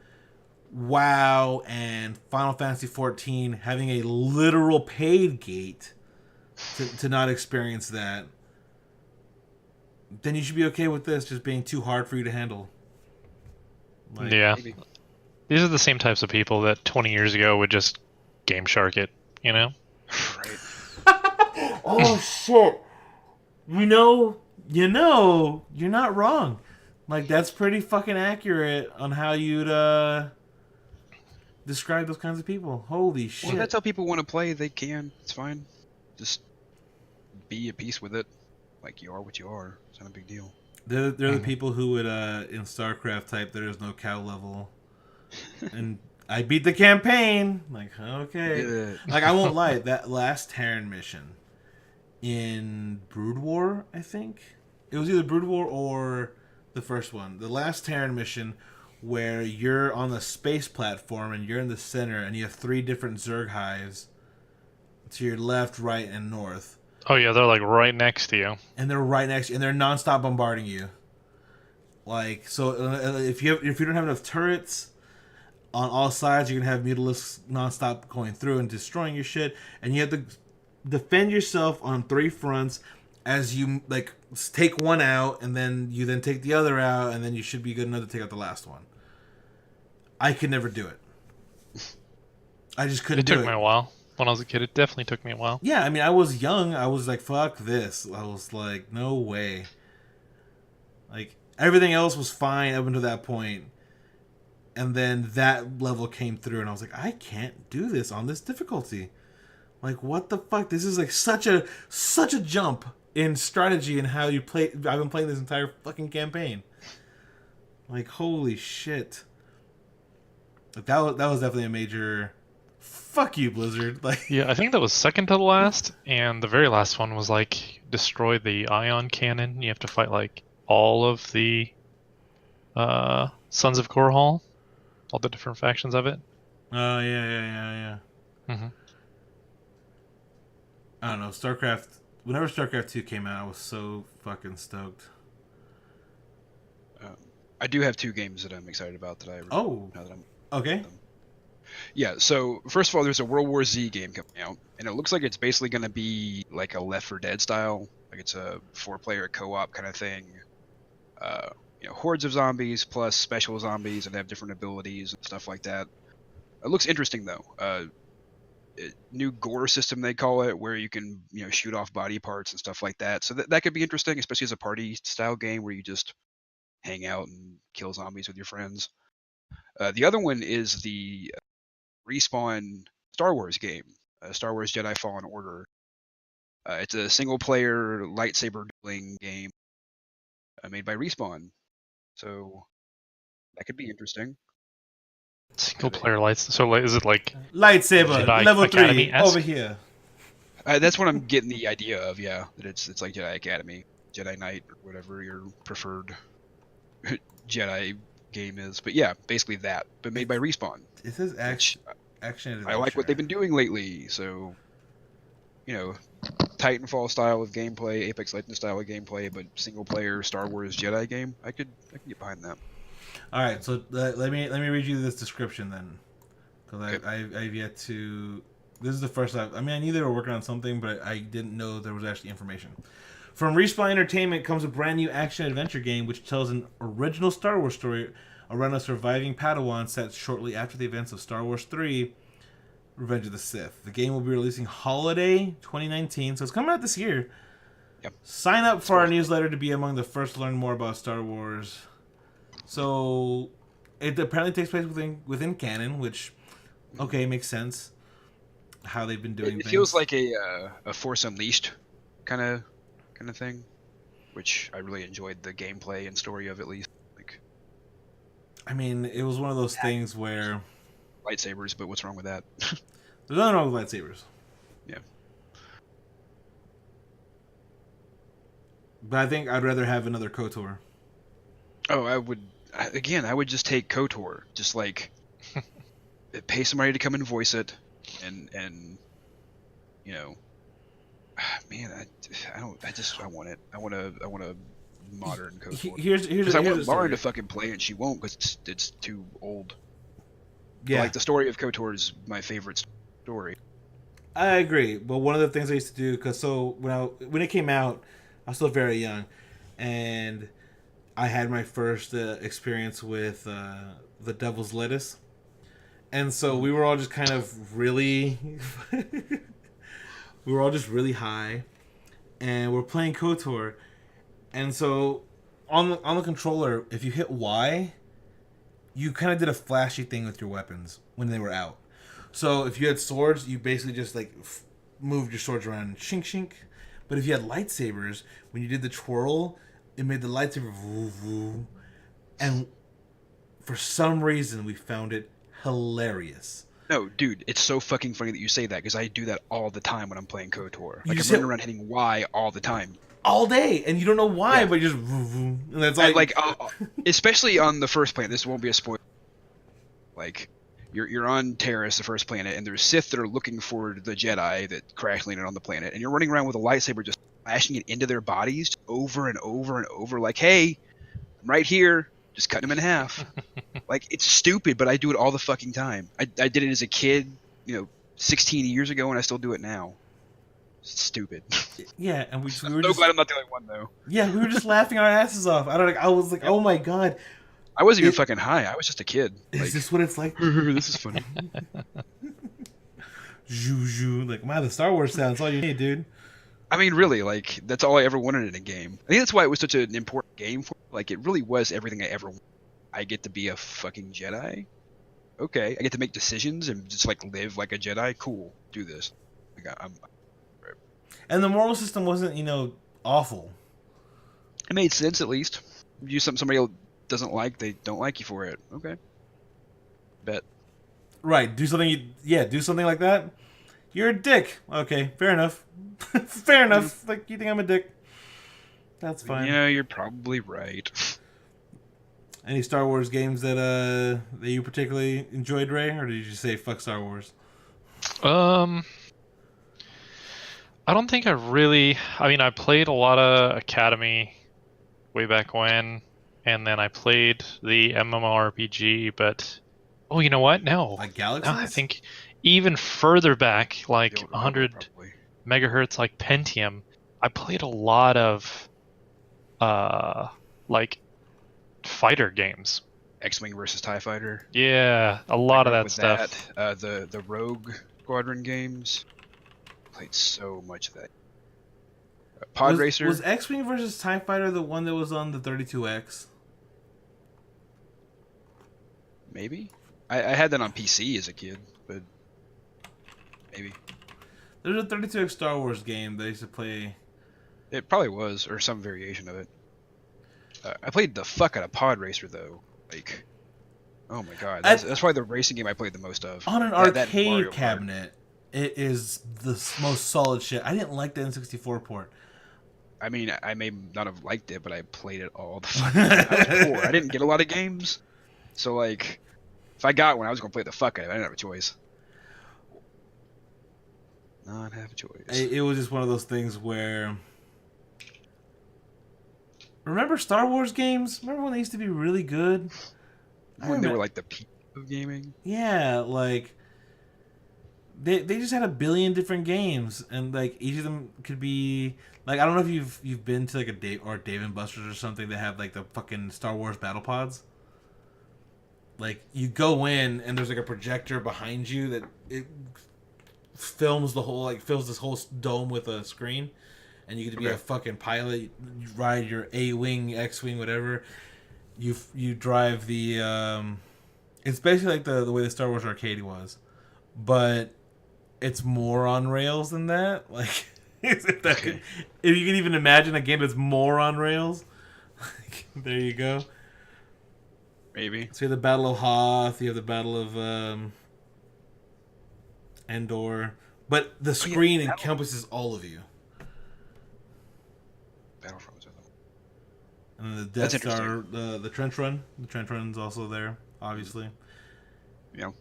WoW and Final Fantasy 14 having a literal paid gate to not experience that, then you should be okay with this just being too hard for you to handle. Like, yeah. Maybe. These are the same types of people that 20 years ago would just Game Shark it, you know? Right. Oh, shit. You're not wrong. Like, that's pretty fucking accurate on how you'd describe those kinds of people. Holy shit. Well, that's how people want to play. They can. It's fine. Just be at peace with it. Like, you are what you are. It's not a big deal. They're the people who would, in StarCraft, type there is no cow level. And I beat the campaign. Like, okay. Yeah. Like, I won't lie. That last Terran mission in Brood War, I think. It was either Brood War or the first one. The last Terran mission where you're on the space platform and you're in the center and you have 3 different Zerg hives to your left, right, and north. Oh yeah, they're like right next to you. And they're right next to you, and they're nonstop bombarding you. Like, so if you don't have enough turrets on all sides, you're gonna have Mutalisks nonstop going through and destroying your shit, and you have to defend yourself on 3 fronts as you, like, take one out, and then you take the other out, and then you should be good enough to take out the last one. I could never do it. I just couldn't do it. It took me a while. When I was a kid, it definitely took me a while. Yeah, I mean, I was young. I was like, fuck this. I was like, no way. Like, everything else was fine up until that point. And then that level came through, and I was like, I can't do this on this difficulty. Like, what the fuck? This is like such a jump in strategy and how you play. I've been playing this entire fucking campaign. Like, holy shit. Like, that was definitely a major... Fuck you, Blizzard. Like, yeah, I think that was second to the last, and the very last one was like destroy the ion cannon. You have to fight like all of the Sons of Korhal, all the different factions of it. Oh yeah. Mm-hmm. I don't know, StarCraft. Whenever StarCraft 2 came out, I was so fucking stoked. I do have 2 games that I'm excited about that I. Oh. Now that I'm. Okay. Yeah, so first of all, there's a World War Z game coming out, and it looks like it's basically going to be like a Left 4 Dead style. Like it's a 4-player co-op kind of thing. Uh, hordes of zombies plus special zombies, and they have different abilities and stuff like that. It looks interesting though. New gore system they call it, where you can shoot off body parts and stuff like that. So that could be interesting, especially as a party style game where you just hang out and kill zombies with your friends. The other one is the Respawn Star Wars game, Star Wars Jedi Fallen Order. It's a single player lightsaber dueling game made by Respawn. So that could be interesting. Single player lights. So is it like lightsaber Jedi level 3 Academy-esque? over here? That's what I'm getting the idea of. Yeah, that it's like Jedi Academy, Jedi Knight, or whatever your preferred Jedi game is. But yeah, basically that, but made by Respawn. This is action adventure. I like what they've been doing lately. So, Titanfall style of gameplay, Apex Legends style of gameplay, but single player Star Wars Jedi game. I could get behind that. All right, so let me read you this description then, because I've yet to. This is the first I knew they were working on something, but I didn't know there was actually information. From Respawn Entertainment comes a brand new action adventure game which tells an original Star Wars story around a surviving Padawan set shortly after the events of Star Wars 3, Revenge of the Sith. The game will be releasing holiday 2019, so it's coming out this year. Yep. Sign up for our newsletter to be among the first to learn more about Star Wars. So it apparently takes place within canon, which makes sense. How they've been doing It things. feels like a Force Unleashed kind of thing, which I really enjoyed the gameplay and story of, at least. Like, it was one of those things where lightsabers, but what's wrong with that? there's nothing wrong with lightsabers. Yeah. But I think I'd rather have another KOTOR. Oh, I would just take KOTOR, just like pay somebody to come and voice it, and man, I want it. I want a modern KOTOR. Here's I a want Lauren story. to fucking play it, she won't because it's too old. Yeah, But, like, the story of KOTOR is my favorite story. I agree. But one of the things I used to do, because when it came out, I was still very young, and I had my first experience with the Devil's Lettuce, and so we were all just kind of really, we were all just really high, and we're playing KOTOR, and so on the controller, if you hit Y, you kind of did a flashy thing with your weapons when they were out. So if you had swords, you basically just moved your swords around and shink shink. But if you had lightsabers, when you did the twirl, it made the lightsaber voo voo. And for some reason, we found it hilarious. No, dude, it's so fucking funny that you say that, because I do that all the time when I'm playing KOTOR. Like, just I'm running around hitting Y all the time. All day, and you don't know why, Yeah. but you just voo voo. And that's Especially on the first planet. This won't be a spoiler. Like, you're on Terrace, the first planet, and there's Sith that are looking for the Jedi that crash landed on the planet, and you're running around with a lightsaber just flashing it into their bodies over and over and over, like, hey, I'm right here, just cutting them in half. Like, it's stupid, but I do it all the fucking time. I did it as a kid, 16 years ago, and I still do it now. It's stupid. yeah, and we I'm were so just glad I'm not the only one, though. yeah, we were just laughing our asses off. I was like, oh my god, I wasn't even fucking high. I was just a kid. is Like, this what it's like? this is funny. Zhoo zhoo, like the Star Wars sound. That's all you need, dude. I mean, really, like, that's all I ever wanted in a game. I think that's why it was such an important game for me. Like, it really was everything I ever wanted. I get to be a fucking Jedi. Okay. I get to make decisions and just, like, live like a Jedi. Cool. Do this. Like, And the moral system wasn't, awful. it made sense, at least. You do something somebody else doesn't like, they don't like you for it. Okay. Bet. Right. Do something like that. You're a dick. Okay, fair enough. Fair enough. Like, you think I'm a dick. That's fine. Yeah, you're probably right. Any Star Wars games that you particularly enjoyed, Ray, or did you just say fuck Star Wars? I don't think I played a lot of Academy way back when, and then I played the MMORPG, but Oh, you know what? No. Like No, I Galaxies? think even further back, like The Overweight 100 probably. megahertz, like Pentium. I played a lot of like fighter games. X-Wing versus TIE Fighter. Yeah, a I lot of grew up that with stuff. that. The Rogue Squadron games. Played so much of that. Pod Was Racer, X-Wing versus TIE Fighter the one that was on the 32X? maybe. I had that on PC as a kid, but maybe There's a 32X Star Wars game that I used to play. it probably was, or some variation of it. I played the fuck out of Pod Racer though. Like, oh my god, that's probably the racing game I played the most of. On an That and arcade Mario Kart. cabinet, it is the most solid shit. I didn't like the N64 port. I mean, I may not have liked it, but I played it all the fucking time. I was poor. I didn't get a lot of games, so like, if I got one, I was gonna play the fuck out of it. I didn't have a choice. Not have a choice. It was just one of those things where. Remember Star Wars games? Remember when they used to be really good? When they were like the peak of gaming. Yeah, like they just had a billion different games, and like each of them could be like, I don't know if you've been to like a Dave and Buster's or something that have like the fucking Star Wars battle pods. Like you go in and there's like a projector behind you that it films fills this whole dome with a screen, and you get to be a fucking pilot. You ride your A-wing, X-wing, whatever. You drive the it's basically like the way the Star Wars arcade was, but it's more on rails than that. Like if you can even imagine a game that's more on rails, there you go. Maybe. So you have the Battle of Hoth, you have the Battle of Endor, but the screen encompasses all of you. Battlefront was another one. And the Death Star, the Trench Run. The Trench Run's also there, obviously. Yeah.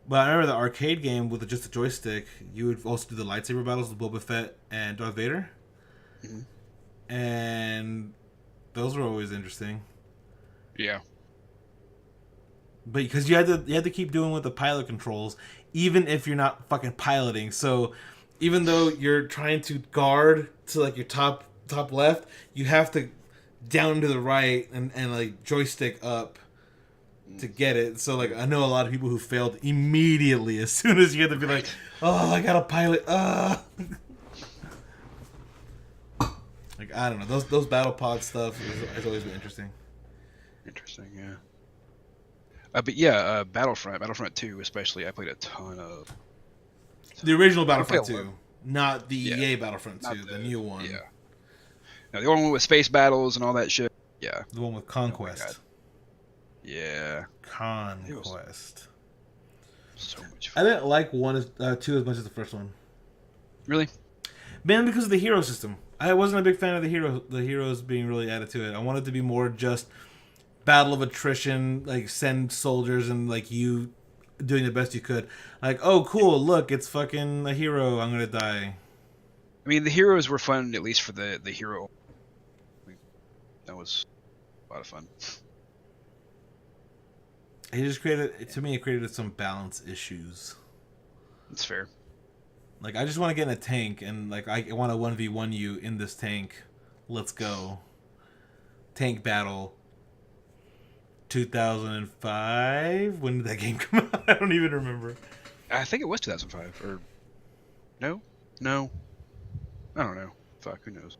But I remember the arcade game with just a joystick. You would also do the lightsaber battles with Boba Fett and Darth Vader, and those were always interesting. Yeah. But because you had to keep doing with the pilot controls, even if you're not fucking piloting. So even though you're trying to guard to like your top left, you have to down to the right and like joystick up to get it. So like I know a lot of people who failed immediately as soon as you had to be like, oh, I gotta pilot. Like I don't know, those battle pod stuff has always been interesting. Interesting, yeah. But yeah, Battlefront 2 especially, I played a ton of. The original Battlefront 2, not the EA Battlefront 2, the new one. Yeah. No, the one with space battles and all that shit. Yeah. The one with Conquest. Oh yeah. Conquest. So much I fun. didn't like 2 as much as the first one. Really? Man, because of the hero system. I wasn't a big fan of the heroes being really added to it. I wanted it to be more just battle of attrition, like send soldiers and like you doing the best you could. Like, oh cool, look, it's fucking a hero, I'm gonna die. I mean, the heroes were fun, at least for the hero. That was a lot of fun. It created some balance issues. That's fair. Like, I just want to get in a tank, and like I want to 1v1 you in this tank. Let's go. Tank battle. 2005? When did that game come out? I don't even remember. I think it was 2005, or no? I don't know. Fuck, who knows?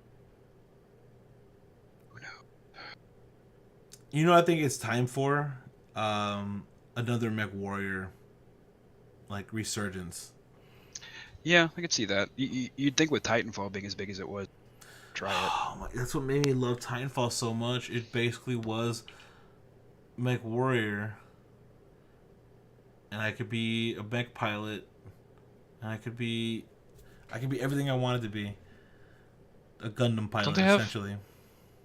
You know what I think it's time for? Another Mech Warrior, like, resurgence. Yeah, I could see that. You'd think with Titanfall being as big as it was, try it. Oh, that's what made me love Titanfall so much. It basically was Mech Warrior, and I could be a mech pilot, and I could be everything I wanted to be. A Gundam pilot, Don't they have essentially.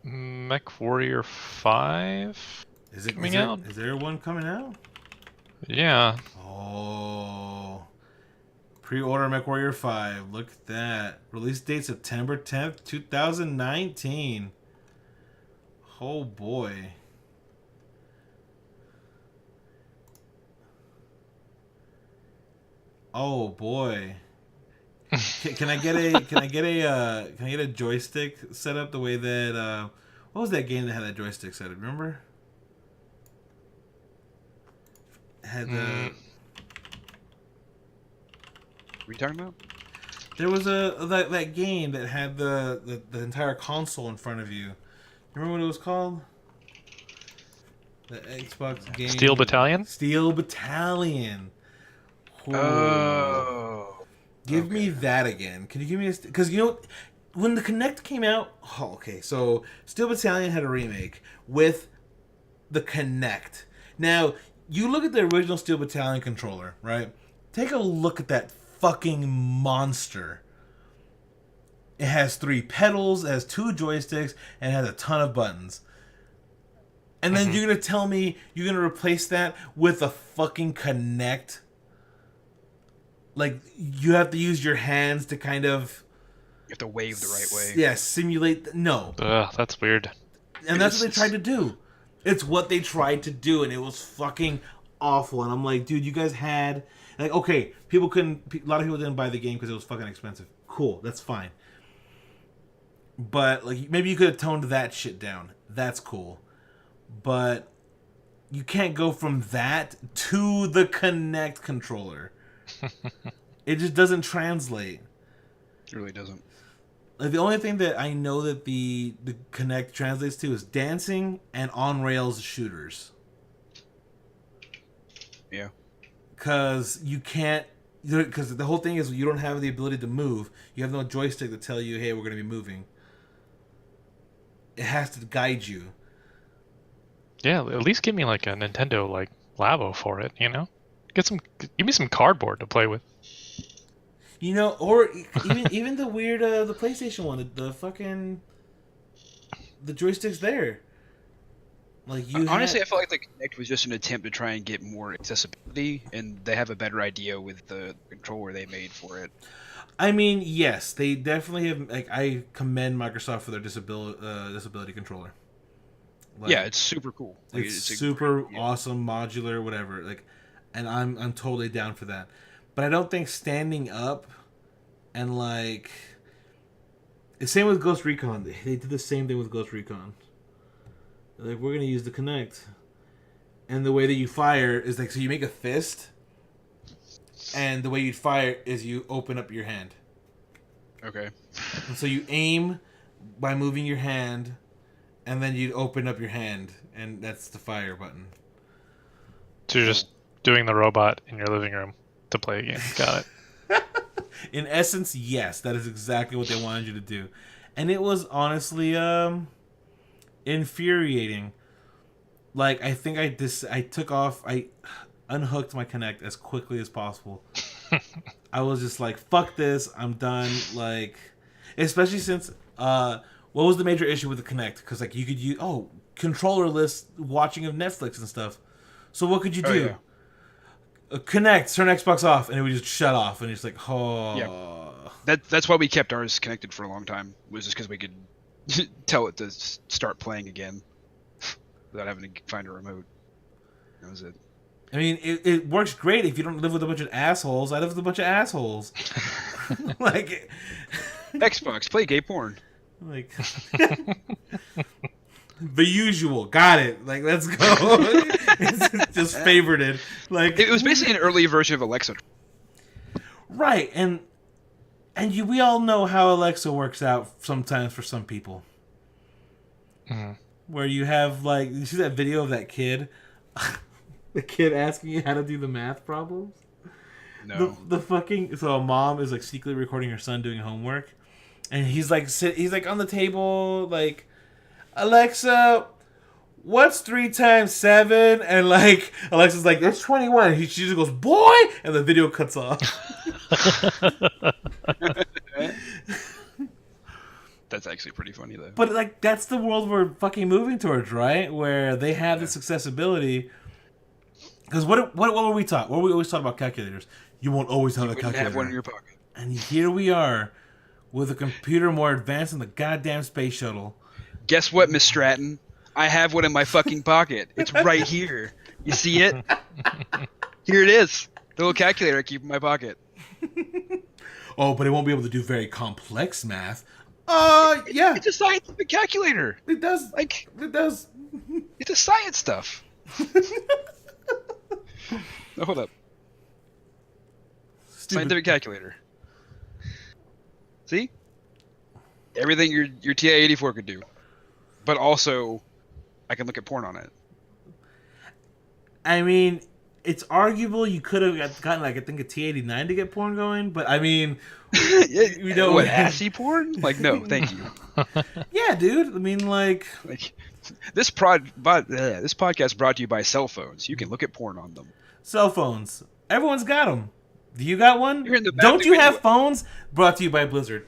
Mech Warrior 5 coming out? Is there one coming out? Yeah. Oh. Pre-order Mech Warrior 5. Look at that. Release date September 10th, 2019. Oh boy. Oh boy. Can I get a joystick set up the way that what was that game that had that joystick set up? Remember? Had the What are you talking about? There was that game that had the entire console in front of you. Remember what it was called? The Xbox game. Steel Battalion? Steel Battalion. Ooh. Oh. Give me that again. Can you give me a... Because, you know, when the Kinect came out... Oh, okay. So, Steel Battalion had a remake with the Kinect. Now, you look at the original Steel Battalion controller, right? Take a look at that fucking monster. It has 3 pedals, it has 2 joysticks, and it has a ton of buttons. And then you're going to tell me you're going to replace that with a fucking Kinect? Like, you have to use your hands to kind of... You have to wave the right way. Yeah, simulate... No. Ugh, that's weird. And that's what they tried to do. It's what they tried to do, and it was fucking awful. And I'm like, dude, you guys had... Like, okay, a lot of people didn't buy the game because it was fucking expensive. Cool, that's fine. But, like, maybe you could have toned that shit down. That's cool. But you can't go from that to the Kinect controller. It just doesn't translate. It really doesn't. Like, the only thing that I know that the Kinect translates to is dancing and on-rails shooters. Yeah. Because you can't... Because the whole thing is you don't have the ability to move. You have no joystick to tell you, hey, we're going to be moving. It has to guide you. Yeah, at least give me like a Nintendo like Labo for it, you know? Give me some cardboard to play with. You know, or even the weird the PlayStation one, the fucking the joysticks there. Like honestly, I felt like the Kinect was just an attempt to try and get more accessibility, and they have a better idea with the controller they made for it. I mean, yes, they definitely have. Like, I commend Microsoft for their disability controller. Like, Yeah, it's super cool. Like, it's a super great- awesome, modular, whatever. Like, and I'm totally down for that. But I don't think standing up and like the same with Ghost Recon. They did the same thing with Ghost Recon. Like, we're gonna use the Kinect, and the way that you fire is like, so you make a fist, and the way you fire is you open up your hand. Okay. And so you aim by moving your hand, and then you open up your hand, and that's the fire button. So you're just doing the robot in your living room to play a game. Got it. In essence, yes, that is exactly what they wanted you to do. And it was honestly infuriating. Like, I think I unhooked my Kinect as quickly as possible. I was just like, fuck this, I'm done. Like, especially since what was the major issue with the Kinect? Because like you could use controllerless watching of Netflix and stuff. So what could you do? Yeah. Connect, turn Xbox off, and it would just shut off, and it's like, oh. Yeah. That's why we kept ours connected for a long time. Was just because we could tell it to start playing again without having to find a remote. That was it. I mean, it works great if you don't live with a bunch of assholes. I live with a bunch of assholes. Like, Xbox, play gay porn. like the usual. Got it. Like, let's go. It's just favorited. Like, It was basically an early version of Alexa. right, and we all know how Alexa works out sometimes for some people. Mhm. Where you have, like, you see that video of that kid, the kid asking you how to do the math problems. No. The fucking, so a mom is like secretly recording her son doing homework, and he's like on the table like, Alexa, what's 3 times 7? And like Alexa's like, that's 21. She just goes, boy, and the video cuts off. That's actually pretty funny though. But like, that's the world we're fucking moving towards, right? Where they have this accessibility. Because what were we taught? What were we always taught about calculators? You won't always have a Wouldn't calculator. have one in your pocket. And here we are, with a computer more advanced than the goddamn space shuttle. Guess what, Miss Stratton? I have one in my fucking pocket. It's right here. You see it? Here it is. little calculator I keep in my pocket. Oh, but it won't be able to do very complex math. Yeah. It's a scientific calculator. It does. Like, It does. it's a science stuff. No, hold up. Stupid. Scientific calculator. See? Everything your TI-84 could do. But also, I can look at porn on it. I mean, it's arguable you could have gotten, like, I think a T89 to get porn going, but I mean, you know what, assy porn? Like, no, thank you. Yeah, dude. I mean, like this podcast brought to you by cell phones. You can look at porn on them. cell phones. Everyone's got them. Do you got one? You're in the Don't you have anyway. phones? Brought to you by Blizzard.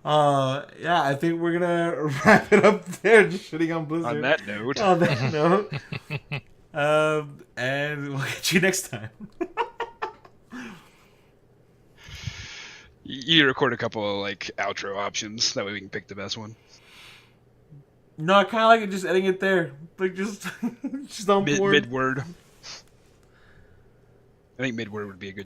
Yeah, I think we're gonna wrap it up there. Just shitting on Blizzard. On that note. On that note. And we'll get you next time. You need to record a couple of like outro options. That way we can pick the best one. No, I kind of like it just ending it there. Like, just on board. Mid word. I think mid word would be a good